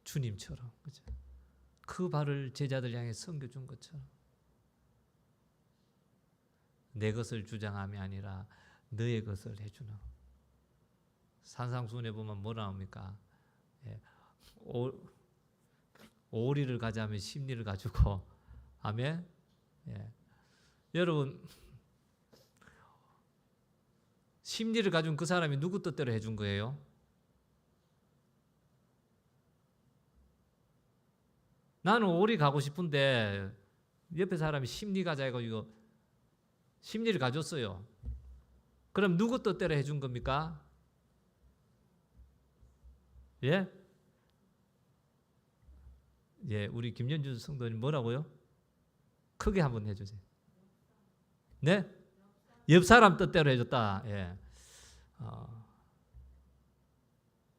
주님처럼, 그죠? 그 발을 제자들 향해 섬겨준 것처럼 내 것을 주장함이 아니라 너의 것을 해주는. 산상수훈에 보면 뭐 나옵니까? 오리를 가자면 심리를 가지고. 아멘. 여러분, 심리를 가진 그 사람이 누구 뜻대로 해준 거예요? 나는 오리 가고 싶은데 옆에 사람이 심리 가자 해가지고 심리를 가졌어요. 그럼 누구 뜻대로 해준 겁니까? 우리 김연주 성도님 뭐라고요? 크게 한번 해주세요. 네? 옆 사람 뜻대로 해줬다.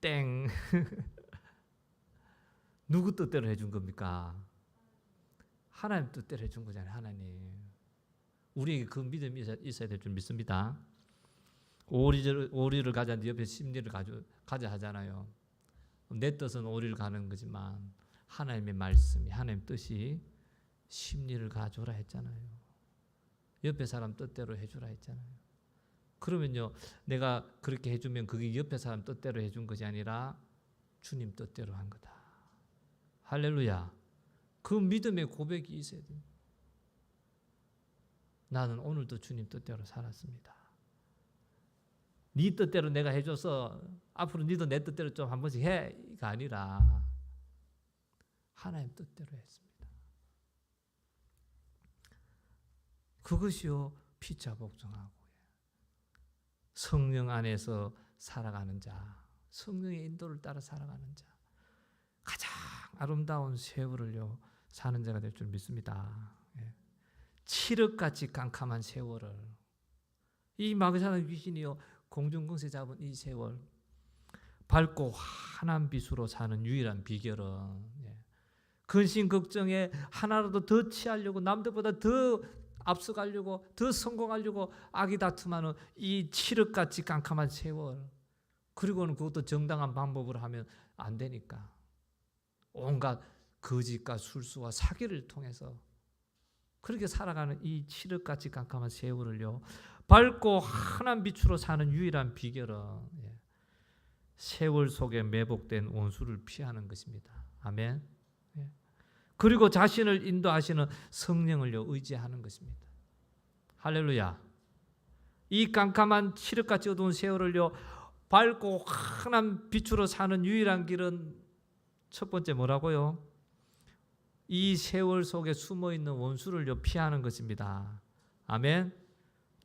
땡. 누구 뜻대로 해준 겁니까? 하나님 뜻대로 해준 거잖아요. 하나님. 우리에게 그 믿음이 있어야 될 줄 믿습니다. 오리를 가자는데 옆에 심리를 가자 하잖아요. 내 뜻은 오리를 가는 거지만 하나님의 말씀이, 하나님 뜻이 심리를 가줘라 했잖아요. 옆에 사람 뜻대로 해주라 했잖아요. 그러면요, 내가 그렇게 해주면 그게 옆에 사람 뜻대로 해준 것이 아니라 주님 뜻대로 한 거다. 할렐루야. 그 믿음의 고백이 있어야 됩니다. 나는 오늘도 주님 뜻대로 살았습니다. 네 뜻대로 내가 해줘서 앞으로 네도 내 뜻대로 좀 한 번씩 해가 아니라 하나님 뜻대로 했습니다. 그것이요 피차 복종하고 성령 안에서 살아가는 자, 성령의 인도를 따라 살아가는 자, 가장 아름다운 세월을요 사는 자가 될 줄 믿습니다. 칠흑같이 깜깜한 세월을, 이 마귀사는 귀신이요 공중근세 잡은 이 세월, 밝고 환한 빛으로 사는 유일한 비결은 근심 걱정에 하나라도 더 취하려고, 남들보다 더 앞서가려고, 더 성공하려고 악이 다툼하는 이 칠흑같이 깜깜한 세월, 그리고는 그것도 정당한 방법으로 하면 안 되니까 온갖 거짓과 술수와 사기를 통해서 그렇게 살아가는 이 칠흑같이 깜깜한 세월을요 밝고 환한 빛으로 사는 유일한 비결은 세월 속에 매복된 원수를 피하는 것입니다. 아멘. 그리고 자신을 인도하시는 성령을요 의지하는 것입니다. 할렐루야. 이 깜깜한 칠흑같이 어두운 세월을요 밝고 환한 빛으로 사는 유일한 길은 첫 번째 뭐라고요? 이 세월 속에 숨어있는 원수를 피하는 것입니다. 아멘.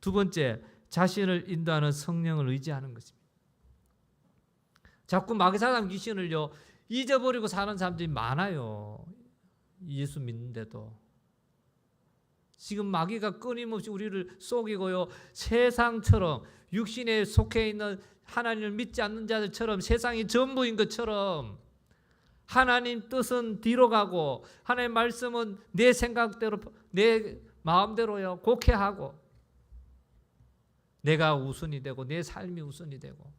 두 번째, 자신을 인도하는 성령을 의지하는 것입니다. 자꾸 마귀사단 귀신을요 잊어버리고 사는 사람들이 많아요. 예수 믿는데도. 지금 마귀가 끊임없이 우리를 속이고요, 세상처럼 육신에 속해 있는 하나님을 믿지 않는 자들처럼 세상이 전부인 것처럼 하나님 뜻은 뒤로 가고 하나님 말씀은 내 생각대로 내 마음대로요 곡해하고 내가 우선이 되고 내 삶이 우선이 되고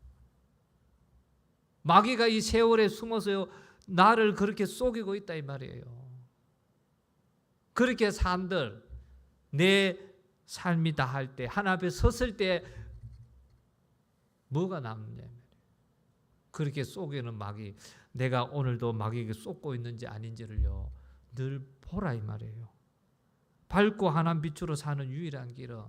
마귀가 이 세월에 숨어서요 나를 그렇게 속이고 있다 이 말이에요. 그렇게 산들 내 삶이다 할 때 하나님 앞에 섰을 때 뭐가 남느냐 그렇게 속이는 마귀, 내가 오늘도 마귀에게 속고 있는지 아닌지를요 늘 보라 이 말이에요. 밝고 환한 빛으로 사는 유일한 길은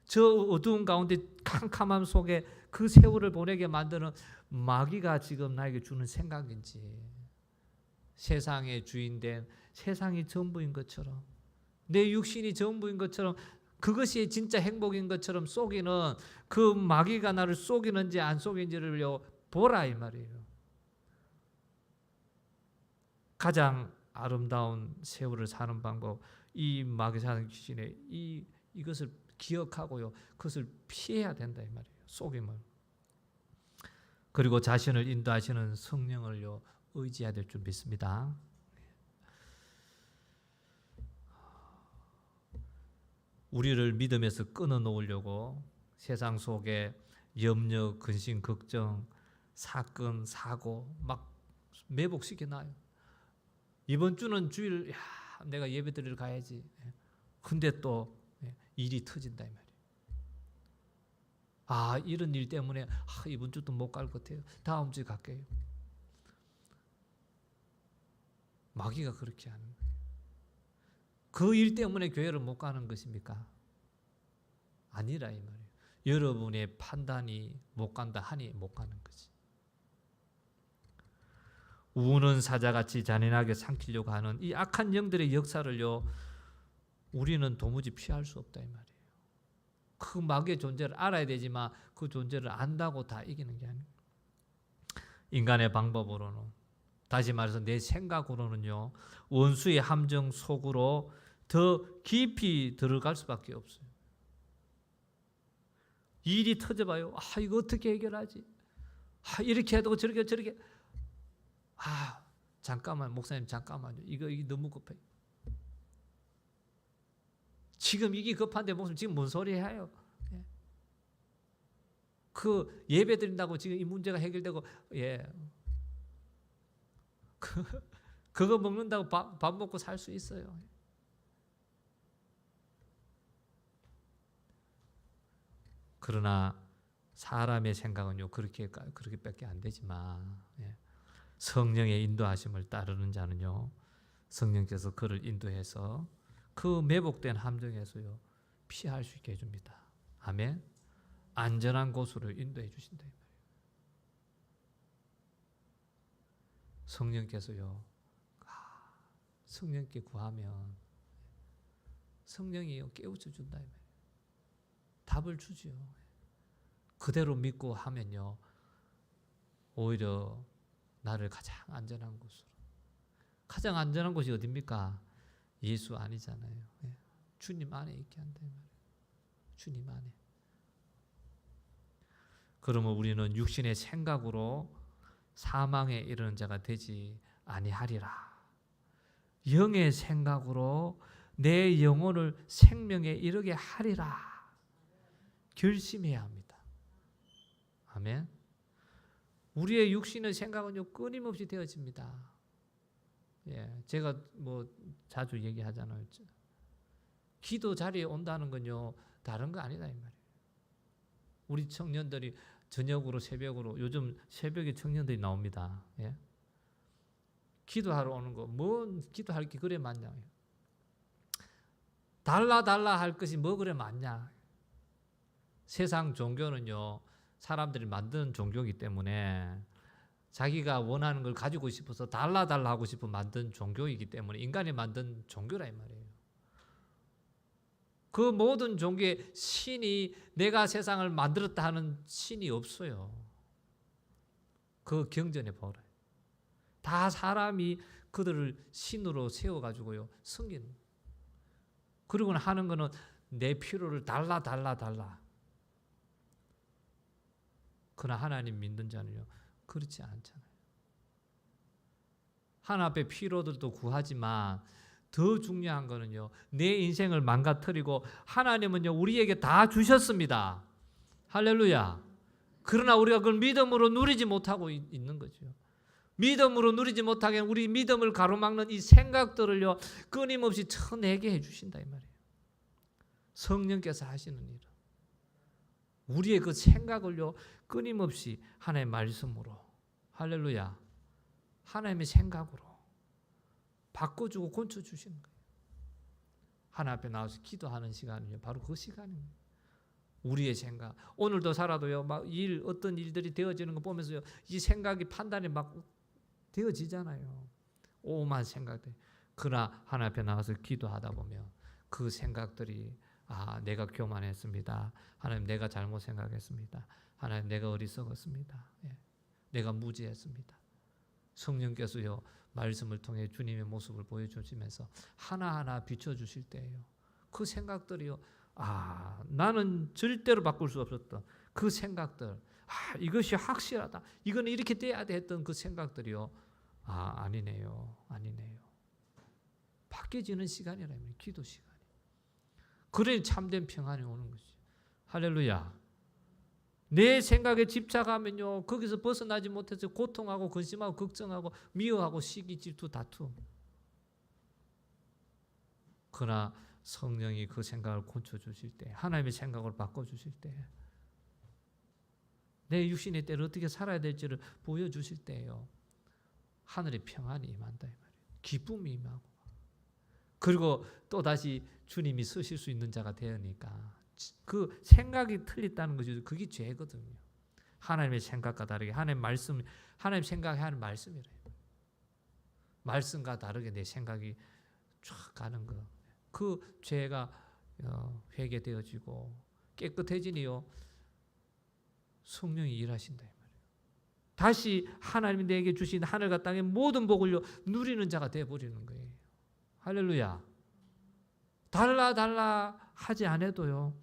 저 어두운 가운데 캄캄함 속에 그 세월을 보내게 만드는 마귀가 지금 나에게 주는 생각인지, 세상의 주인된 세상이 전부인 것처럼 내 육신이 전부인 것처럼 그것이 진짜 행복인 것처럼 속이는 그 마귀가 나를 속이는지 안 속이는지를요 보라 이 말이에요. 가장 아름다운 세월을 사는 방법, 이 마귀 사는 귀신의 이것을 기억하고요 그것을 피해야 된다 이 말이에요. 속임을. 그리고 자신을 인도하시는 성령을요 의지해야 될 줄 믿습니다. 우리를 믿음에서 끊어놓으려고 세상 속에 염려, 근심, 걱정, 사건, 사고 막 매복시켜놔요. 이번 주는 주일 내가 예배 드리러 가야지. 근데 또 일이 터진다 이 말이에요. 이런 일 때문에 이번 주도 못 갈 것 같아요. 다음 주에 갈게요. 마귀가 그렇게 하는 거예요. 그 일 때문에 교회를 못 가는 것입니까? 아니라 이 말이에요. 여러분의 판단이 못 간다 하니 못 가는 거지. 우는 사자같이 잔인하게 삼키려고 하는 이 악한 영들의 역사를요 우리는 도무지 피할 수 없다 이 말이에요. 그 마귀의 존재를 알아야 되지만 그 존재를 안다고 다 이기는 게 아니에요. 인간의 방법으로는, 다시 말해서 내 생각으로는요 원수의 함정 속으로 더 깊이 들어갈 수밖에 없어요. 일이 터져봐요. 이거 어떻게 해결하지? 이렇게 해도 저렇게 잠깐만 목사님 잠깐만요. 이거 너무 급해요. 지금 이게 급한데 목사님 지금 뭔 소리 해요? 그 예배 드린다고 지금 이 문제가 해결되고 그거 먹는다고 밥 먹고 살 수 있어요. 그러나 사람의 생각은요 그렇게밖에 안 되지만 성령의 인도하심을 따르는 자는요 성령께서 그를 인도해서 그 매복된 함정에서요 피할 수 있게 해줍니다. 아멘. 안전한 곳으로 인도해 주신다. 성령께서요 성령께 구하면 성령이 깨우쳐 준다. 답을 주죠. 그대로 믿고 하면요 오히려 나를 가장 안전한 곳으로. 가장 안전한 곳이 어디입니까? 예수 아니잖아요. 주님 안에 있게 한다. 주님 안에. 그러면 우리는 육신의 생각으로 사망에 이르는 자가 되지 아니하리라. 영의 생각으로 내 영혼을 생명에 이르게 하리라. 결심해야 합니다. 아멘. 우리의 육신의 생각은요 끊임없이 되어집니다. 제가 자주 얘기하잖아요. 기도 자리에 온다는 건요 다른 거 아니다 이 말이에요. 우리 청년들이 저녁으로 새벽으로 요즘 새벽에 청년들이 나옵니다. 기도하러 오는 거 뭔 기도할 게 그래 많냐? 달라 할 것이 뭐 그래 많냐? 세상 종교는요 사람들이 만든 종교이기 때문에 자기가 원하는 걸 가지고 싶어서 달라 하고 싶어 만든 종교이기 때문에 인간이 만든 종교라 이 말이에요. 그 모든 종교에 신이 내가 세상을 만들었다 하는 신이 없어요. 그 경전에 보라. 다 사람이 그들을 신으로 세워가지고요 섬기는. 그리고 하는 거는 내 필요를 달라. 그러나 하나님 믿는 자는요 그렇지 않잖아요. 하나님 앞에 필요들도 구하지만 더 중요한 거는요 내 인생을 망가뜨리고 하나님은요 우리에게 다 주셨습니다. 할렐루야. 그러나 우리가 그걸 믿음으로 누리지 못하고 있는 거죠. 믿음으로 누리지 못하게 우리 믿음을 가로막는 이 생각들을요 끊임없이 쳐내게 해주신다 이 말이에요. 성령께서 하시는 일은 우리의 그 생각을요 끊임없이 하나님의 말씀으로 할렐루야 하나님의 생각으로 바꿔주고 고쳐주시는 거예요. 하나님 앞에 나와서 기도하는 시간은요 바로 그 시간입니다. 우리의 생각 오늘도 살아도요 막 어떤 일들이 되어지는 거 보면서요 이 생각이 판단이 막 되어지잖아요. 오만 생각들. 그러나 하나님 앞에 나와서 기도하다 보면 그 생각들이 내가 교만했습니다. 하나님 내가 잘못 생각했습니다. 하나님 내가 어리석었습니다. 내가 무지했습니다. 성령께서요 말씀을 통해 주님의 모습을 보여주시면서 하나하나 비춰주실 때예요. 그 생각들이요 나는 절대로 바꿀 수 없었던 그 생각들 이것이 확실하다. 이거는 이렇게 돼야 돼 했던 그 생각들이요 아니네요. 바뀌어지는 시간이라면 기도 시간이. 그래 참된 평안이 오는 것이죠. 할렐루야. 내 생각에 집착하면요 거기서 벗어나지 못해서 고통하고 근심하고 걱정하고 미워하고 시기 질투 다툼. 그러나 성령이 그 생각을 고쳐주실 때 하나님의 생각을 바꿔주실 때 내 육신의 때를 어떻게 살아야 될지를 보여주실 때예요 하늘의 평안이 임한다 이 말이에요. 기쁨이 임하고 그리고 또다시 주님이 쓰실 수 있는 자가 되니까 그 생각이 틀렸다는 것이 그게 죄거든요. 하나님의 생각과 다르게 하나님 말씀 하나님 생각이 하는 말씀이래요. 말씀과 다르게 내 생각이 쫙 가는 거. 그 죄가 회개되어지고 깨끗해지니요 성령이 일하신다 이 말이에요. 다시 하나님이 내게 주신 하늘과 땅의 모든 복을요 누리는 자가 되어버리는 거예요. 할렐루야. 달라 하지 않아도요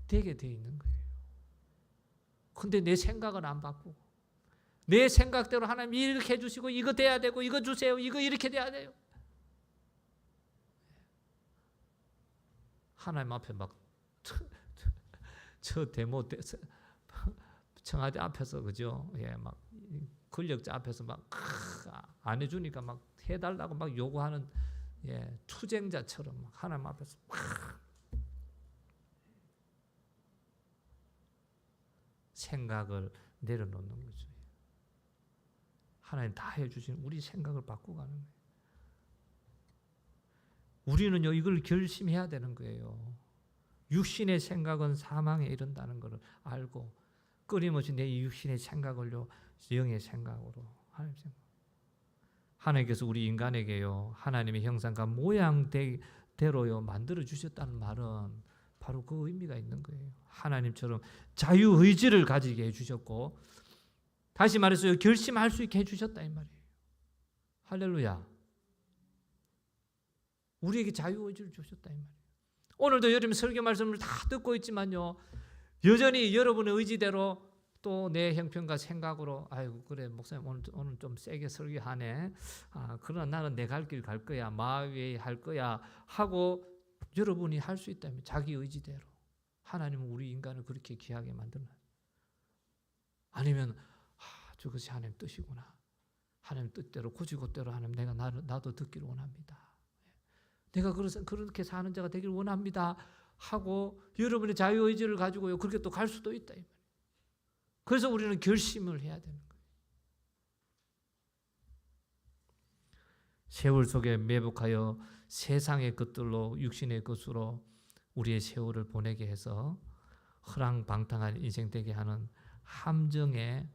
되게 돼 있는 거예요. 근데 내 생각은 안 바꾸고 내 생각대로 하나님 이렇게 해주시고 이거 돼야 되고 이거 주세요 이거 이렇게 돼야 돼요. 하나님 앞에 막 저 데모 청와대 앞에서 그죠? 막 권력자 앞에서 막 안 해주니까 막 해달라고 막 요구하는 투쟁자처럼 막 하나님 앞에서 막 생각을 내려놓는 거죠. 하나님 다 해주신 우리 생각을 바꾸고 가는 거예요. 우리는요 이걸 결심해야 되는 거예요. 육신의 생각은 사망에 이른다는 것을 알고 끊임없이 내 육신의 생각을요 영의 생각으로 하나님 생각. 하나님께서 우리 인간에게요 하나님의 형상과 모양대로요 만들어 주셨다는 말은 바로 그 의미가 있는 거예요. 하나님처럼 자유의지를 가지게 해주셨고 다시 말해서 결심할 수 있게 해주셨다 이 말이에요. 할렐루야. 우리에게 자유의지를 주셨다 이 말이에요. 오늘도 여러분 설교 말씀을 다 듣고 있지만요 여전히 여러분의 의지대로 또 내 형편과 생각으로 아이고 그래 목사님 오늘 좀 세게 설교하네. 그러나 나는 내 갈 길 갈 거야. 마귀 할 거야 하고 여러분이 할 수 있다면 자기 의지대로 하나님은 우리 인간을 그렇게 귀하게 만드는 아니면 저것이 하나님 뜻이구나. 하나님 뜻대로 고지고대로 하나님 내가 나도 듣기를 원합니다. 내가 그렇게 사는 자가 되기를 원합니다 하고 여러분의 자유의지를 가지고요 그렇게 또 갈 수도 있다. 그래서 우리는 결심을 해야 되는 거예요. 세월 속에 매복하여 세상의 것들로 육신의 것으로 우리의 세월을 보내게 해서 허랑방탕한 인생 되게 하는 함정에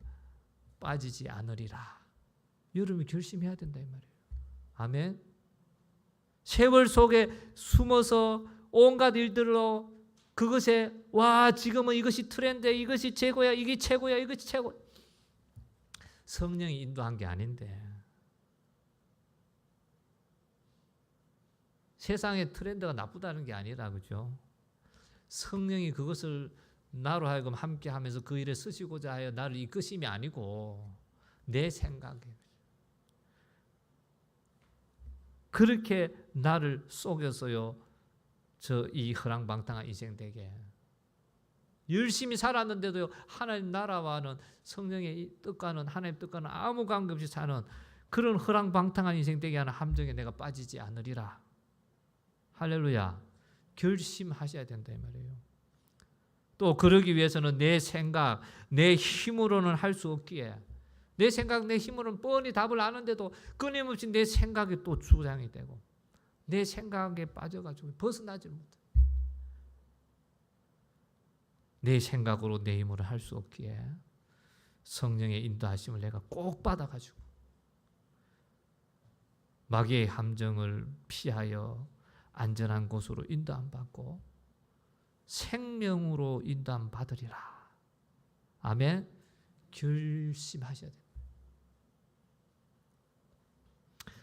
빠지지 않으리라. 여러분이 결심해야 된다 이 말이에요. 아멘. 세월 속에 숨어서 온갖 일들로 그것에 와 지금은 이것이 트렌드야, 이것이 최고야, 이게 최고야, 이것이 최고. 성령이 인도한 게 아닌데 세상의 트렌드가 나쁘다는 게 아니라 그죠? 성령이 그것을 나로 하여금 함께하면서 그 일에 쓰시고자 하여 나를 이끄심이 아니고 내 생각에 그렇게 나를 속여서요 이 허랑방탕한 인생 되게 열심히 살았는데도요 하나님 나라와는 성령의 뜻과는 하나님 뜻과는 아무 관계없이 사는 그런 허랑방탕한 인생 되게 하는 함정에 내가 빠지지 않으리라. 할렐루야. 결심하셔야 된다 이 말이에요. 또 그러기 위해서는 내 생각, 내 힘으로는 할 수 없기에 내 생각, 내 힘으로는 뻔히 답을 아는데도 끊임없이 내 생각이 또 주장이 되고 내 생각에 빠져가지고 벗어나지 못해. 내 생각으로 내 힘으로 할 수 없기에 성령의 인도하심을 내가 꼭 받아가지고 마귀의 함정을 피하여 안전한 곳으로 인도함 받고 생명으로 인도함 받으리라. 아멘. 결심하셔야 됩니다.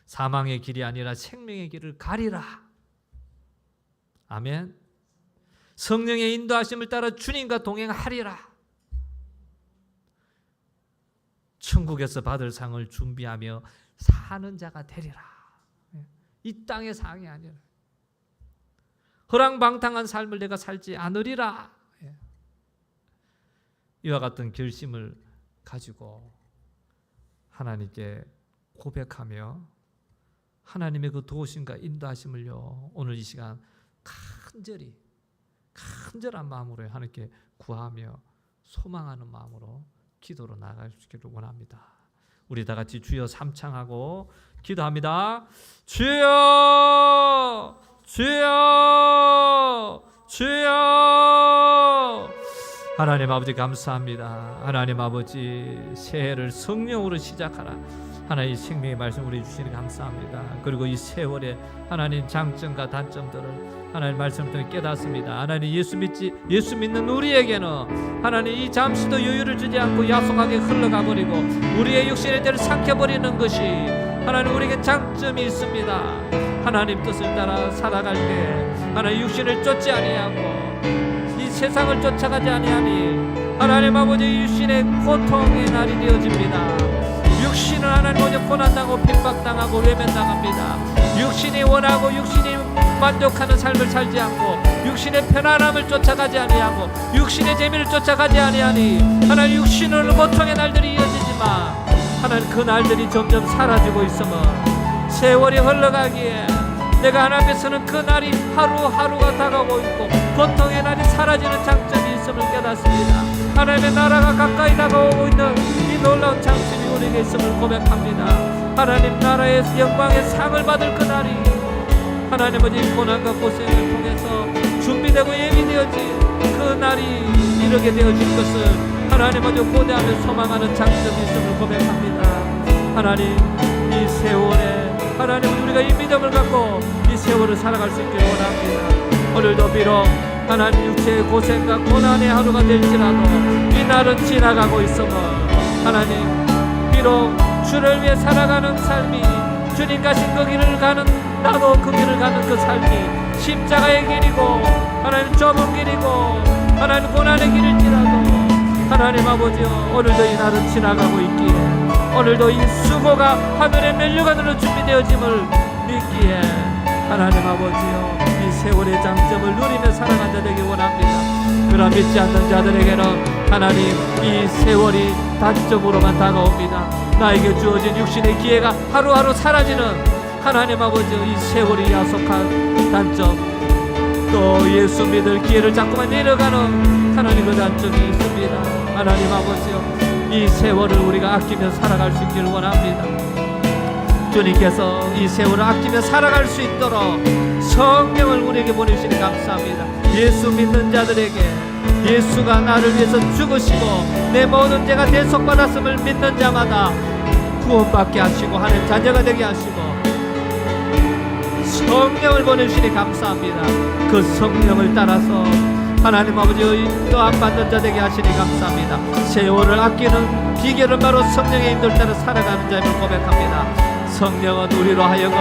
사망의 길이 아니라 생명의 길을 가리라. 아멘. 성령의 인도하심을 따라 주님과 동행하리라. 천국에서 받을 상을 준비하며 사는 자가 되리라. 이 땅의 상이 아니라 허랑방탕한 삶을 내가 살지 않으리라. 이와 같은 결심을 가지고 하나님께 고백하며 하나님의 그 도우심과 인도하심을요 오늘 이 시간 간절한 마음으로 하나님께 구하며 소망하는 마음으로 기도로 나아갈 수 있기를 원합니다. 우리 다 같이 주여 삼창하고 기도합니다. 주여 주여 주여. 하나님 아버지 감사합니다. 하나님 아버지 새해를 성령으로 시작하라. 하나님 생명의 말씀 우리 주시니 감사합니다. 그리고 이 세월에 하나님 장점과 단점들을 하나님 말씀을 통해 깨닫습니다. 하나님 예수 믿는 우리에게는 하나님 이 잠시도 여유를 주지 않고 야속하게 흘러가 버리고 우리의 육신의 대를 삼켜버리는 것이 하나님 우리에게 장점이 있습니다. 하나님 뜻을 따라 살아갈 때 하나님 육신을 쫓지 아니하고 이 세상을 쫓아가지 아니하니 하나님 아버지 육신의 고통의 날이 되어집니다. 육신은 하나님 오늘 고난당하고 핍박당하고 외면당합니다. 육신이 원하고 육신이 만족하는 삶을 살지 않고 육신의 편안함을 쫓아가지 아니하고 육신의 재미를 쫓아가지 아니하니 하나님 육신은 고통의 날들이 이어지지만 하나님 그 날들이 점점 사라지고 있으면 세월이 흘러가기에 내가 하나님 앞에서는 그 날이 하루하루가 다가오고 있고 고통의 날이 사라지는 장점이 있음을 깨닫습니다. 하나님의 나라가 가까이 다가오고 있는 이 놀라운 장점이 우리에게 있음을 고백합니다. 하나님 나라의 영광의 상을 받을 그 날이 하나님 아버지 고난과 고생을 통해서 준비되고 예비되어진 그 날이 이르게 되어질 것을 하나님 아버지 고대하며 소망하는 장점이 있음을 고백합니다. 하나님 이 세월에 하나님 우리가 이 믿음을 갖고 이 세월을 살아갈 수 있기를 원합니다. 오늘도 비록 하나님 육체의 고생과 고난의 하루가 될지라도 이 날은 지나가고 있음을 하나님 비록 주를 위해 살아가는 삶이 주님 가신 그 길을 가는 나도 그 길을 가는 그 삶이 십자가의 길이고 하나님 좁은 길이고 하나님 고난의 길일지라도 하나님 아버지여 오늘도 이 날은 지나가고 있기에 오늘도 이 수고가 하늘의 면류관으로 준비되어짐을 믿기에 하나님 아버지여 이 세월의 장점을 누리며 살아간 자 되기 원합니다. 그러나 믿지 않는 자들에게는 하나님 이 세월이 단점으로만 다가옵니다. 나에게 주어진 육신의 기회가 하루하루 사라지는 하나님 아버지여 이 세월이 야속한 단점 또 예수 믿을 기회를 자꾸만 내려가는 하나님 그 단점이 있습니다. 하나님 아버지여 이 세월을 우리가 아끼며 살아갈 수 있기를 원합니다. 주님께서 이 세월을 아끼며 살아갈 수 있도록 성령을 우리에게 보내주시니 감사합니다. 예수 믿는 자들에게 예수가 나를 위해서 죽으시고 내 모든 죄가 대속받았음을 믿는 자마다 구원받게 하시고 하나님 자녀가 되게 하시고 성령을 보내주시니 감사합니다. 그 성령을 따라서 하나님 아버지의 인도함 받는 자 되게 하시니 감사합니다. 세월을 아끼는 비결은 바로 성령의 인도를 따라 살아가는 자임을 고백합니다. 성령은 우리로 하여금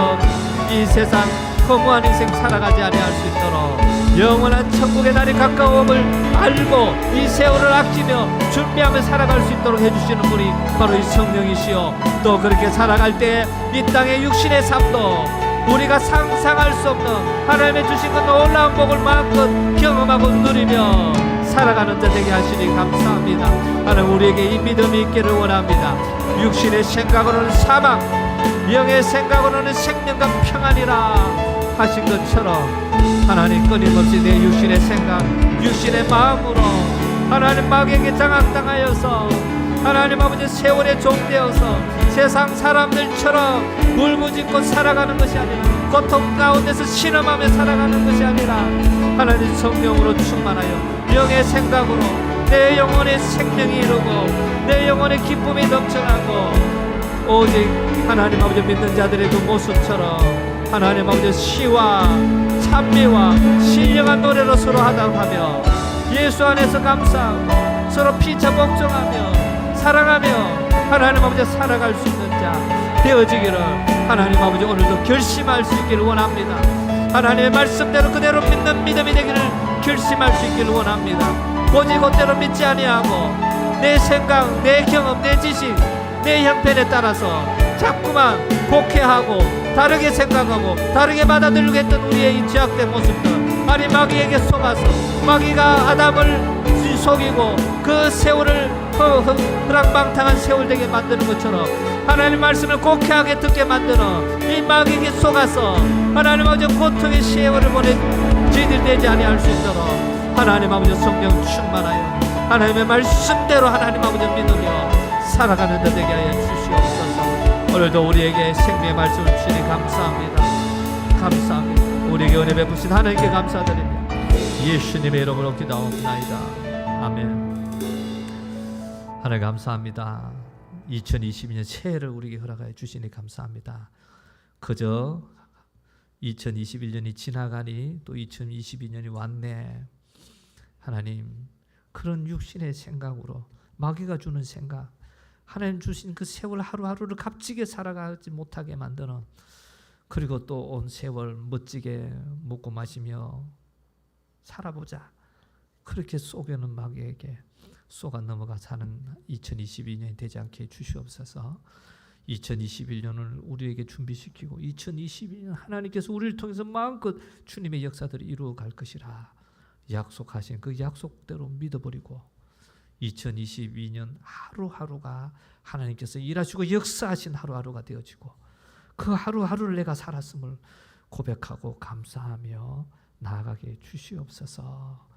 이 세상 허무한 인생 살아가지 아니할 수 있도록 영원한 천국의 날이 가까움을 알고 이 세월을 아끼며 준비하며 살아갈 수 있도록 해주시는 분이 바로 이 성령이시요, 또 그렇게 살아갈 때 이 땅의 육신의 삶도 우리가 상상할 수 없는 하나님의 주신 그 놀라운 복을 마음껏 경험하고 누리며 살아가는 자 되게 하시니 감사합니다. 하나님 우리에게 이 믿음이 있기를 원합니다. 육신의 생각으로는 사망, 영의 생각으로는 생명과 평안이라 하신 것처럼 하나님 끊임없이 내 육신의 생각, 육신의 마음으로 하나님 마귀에게 장악당하여서 하나님 아버지 세월에 종되어서 세상 사람들처럼 울부짖고 살아가는 것이 아니라 고통 가운데서 신음하며 살아가는 것이 아니라 하나님 성령으로 충만하여 영의 생각으로 내 영혼의 생명이 이루고 내 영혼의 기쁨이 넘쳐나고 오직 하나님 아버지 믿는 자들의 그 모습처럼 하나님 아버지 시와 찬미와 신령한 노래로 서로 하답하며 예수 안에서 감사하고 서로 피차 복종하며 사랑하며 하나님 아버지 살아갈 수 있는 자 되어지기를 하나님 아버지 오늘도 결심할 수 있기를 원합니다. 하나님의 말씀대로 그대로 믿는 믿음이 되기를 결심할 수 있기를 원합니다. 오직 그대로 믿지 아니하고 내 생각, 내 경험, 내 지식, 내 형편에 따라서 자꾸만 곡해하고 다르게 생각하고 다르게 받아들이고 했던 우리의 이 죄악된 모습들, 아니 마귀에게 속아서 마귀가 아담을 속이고 그 세월을 허랑방탕한 세월 되게 만드는 것처럼 하나님 말씀을 곡해하게 듣게 만드는 이 마귀에게 속아서 하나님 아버지 고통의 세월을 보내 저희들 되지 아니할 수 있도록 하나님 아버지 성령 충만하여 하나님의 말씀대로 하나님 아버지 믿으며 살아가는 데 되게 하여 주시옵소서. 오늘도 우리에게 생명의 말씀을 주시니 감사합니다. 감사합니다. 우리에게 은혜 베푸신 하나님께 감사드립니다. 예수님의 이름으로 기도하옵나이다. 아멘. 하나님 감사합니다. 2022년 새해를 우리에게 허락하여 주시니 감사합니다. 그저 2021년이 지나가니 또 2022년이 왔네. 하나님, 그런 육신의 생각으로 마귀가 주는 생각, 하나님 주신 그 세월 하루하루를 값지게 살아가지 못하게 만드는, 그리고 또 온 세월 멋지게 먹고 마시며 살아보자, 그렇게 속여는 마귀에게 속아 넘어가 사는 2022년이 되지 않게 주시옵소서. 2021년을 우리에게 준비시키고 2022년 하나님께서 우리를 통해서 마음껏 주님의 역사들을 이루어 갈 것이라 약속하신 그 약속대로 믿어버리고 2022년 하루하루가 하나님께서 일하시고 역사하신 하루하루가 되어지고 그 하루하루를 내가 살았음을 고백하고 감사하며 나아가게 주시옵소서.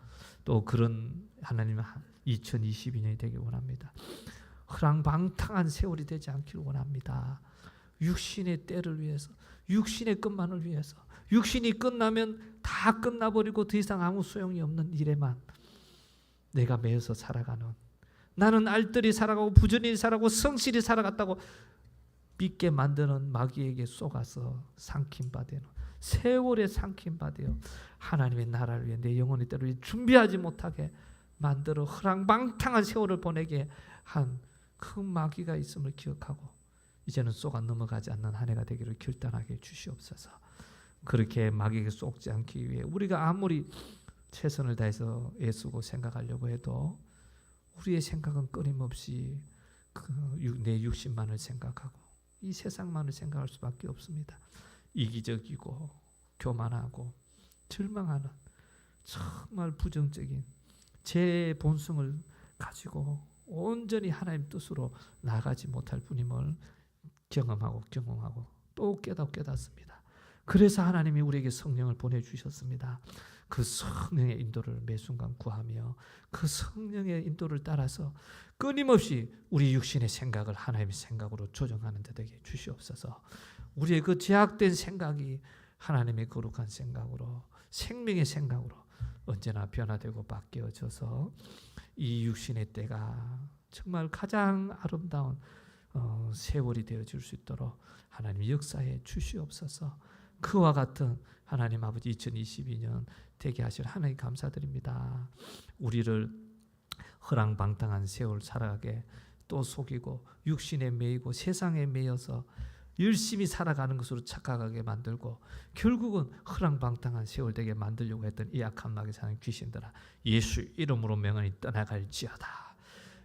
또 그런 하나님 2022년이 되길 원합니다. 허랑방탕한 세월이 되지 않기를 원합니다. 육신의 때를 위해서, 육신의 끝만을 위해서, 육신이 끝나면 다 끝나버리고 더 이상 아무 소용이 없는 일에만 내가 매여서 살아가는, 나는 알뜰히 살아가고 부지런히 살아가고 성실히 살아갔다고 믿게 만드는 마귀에게 속아서 삼킴받는 세월에 삼킴받아 하나님의 나라를 위해 내 영혼의 때를 위해 준비하지 못하게 만들어 허랑방탕한 세월을 보내게 한 그 마귀가 있음을 기억하고 이제는 쏘가 넘어가지 않는 한 해가 되기를 결단하게 주시옵소서. 그렇게 마귀에게 쏘지 않기 위해 우리가 아무리 최선을 다해서 애쓰고 생각하려고 해도 우리의 생각은 끊임없이 내 육신만을 생각하고 이 세상만을 생각할 수밖에 없습니다. 이기적이고 교만하고 절망하는 정말 부정적인 제 본성을 가지고 온전히 하나님 뜻으로 나가지 못할 뿐임을 경험하고 또 깨닫습니다. 그래서 하나님이 우리에게 성령을 보내주셨습니다. 그 성령의 인도를 매 순간 구하며 그 성령의 인도를 따라서 끊임없이 우리 육신의 생각을 하나님의 생각으로 조정하는 데 되게 주시옵소서. 우리의 그 제약된 생각이 하나님의 거룩한 생각으로, 생명의 생각으로 언제나 변화되고 바뀌어져서 이 육신의 때가 정말 가장 아름다운 세월이 되어줄 수 있도록 하나님 역사해 주시옵소서. 그와 같은 하나님 아버지 2022년 되게 하실 하나님 감사드립니다. 우리를 허랑방탕한 세월 살아가게 또 속이고 육신에 매이고 세상에 매여서 열심히 살아가는 것으로 착각하게 만들고 결국은 허랑방탕한 세월 되게 만들려고 했던 이 악한 마귀 사는 귀신들아, 예수 이름으로 명하니 떠나갈지어다.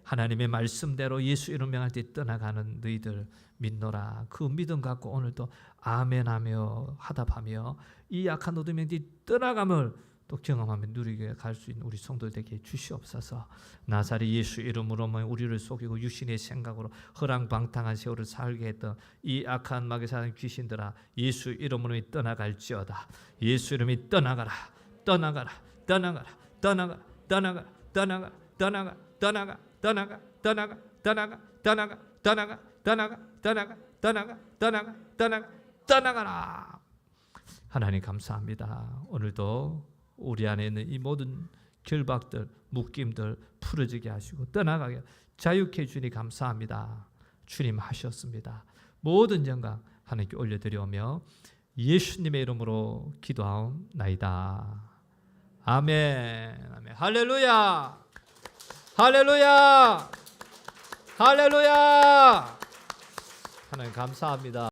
하나님의 말씀대로 예수 이름 명할 때 떠나가는 너희들 믿노라. 그 믿음 갖고 오늘도 아멘하며 화답하며 이 악한 어둠의 떠나감을 또 경험하며 누리게 갈 수 있는 우리 성도들 되게 주시옵소서. 나사렛 예수 이름으로만 우리를 속이고 육신의 생각으로 허랑방탕한 세월을 살게 했던 이 악한 마귀 사는 귀신들아, 예수 이름으로 떠나갈지어다. 예수 이름이 떠나가라, 떠나가라, 떠나가라, 떠나가라, 떠나가라, 떠나가라, 떠나가, 떠나가, 떠나가, 떠나가, 떠나가, 떠나가, 떠나가, 떠나가, 떠나가, 떠나가, 떠나가, 떠나가, 떠나가라. 하나님 감사합니다. 오늘도 우리 안에 있는 이 모든 결박들, 묶임들 풀어지게 하시고 떠나가게 자유케 주니 감사합니다. 주님 하셨습니다. 모든 영광 하나님께 올려드리오며 예수님의 이름으로 기도하옵나이다. 아멘. 아멘. 할렐루야. 할렐루야. 할렐루야. 하나님 감사합니다.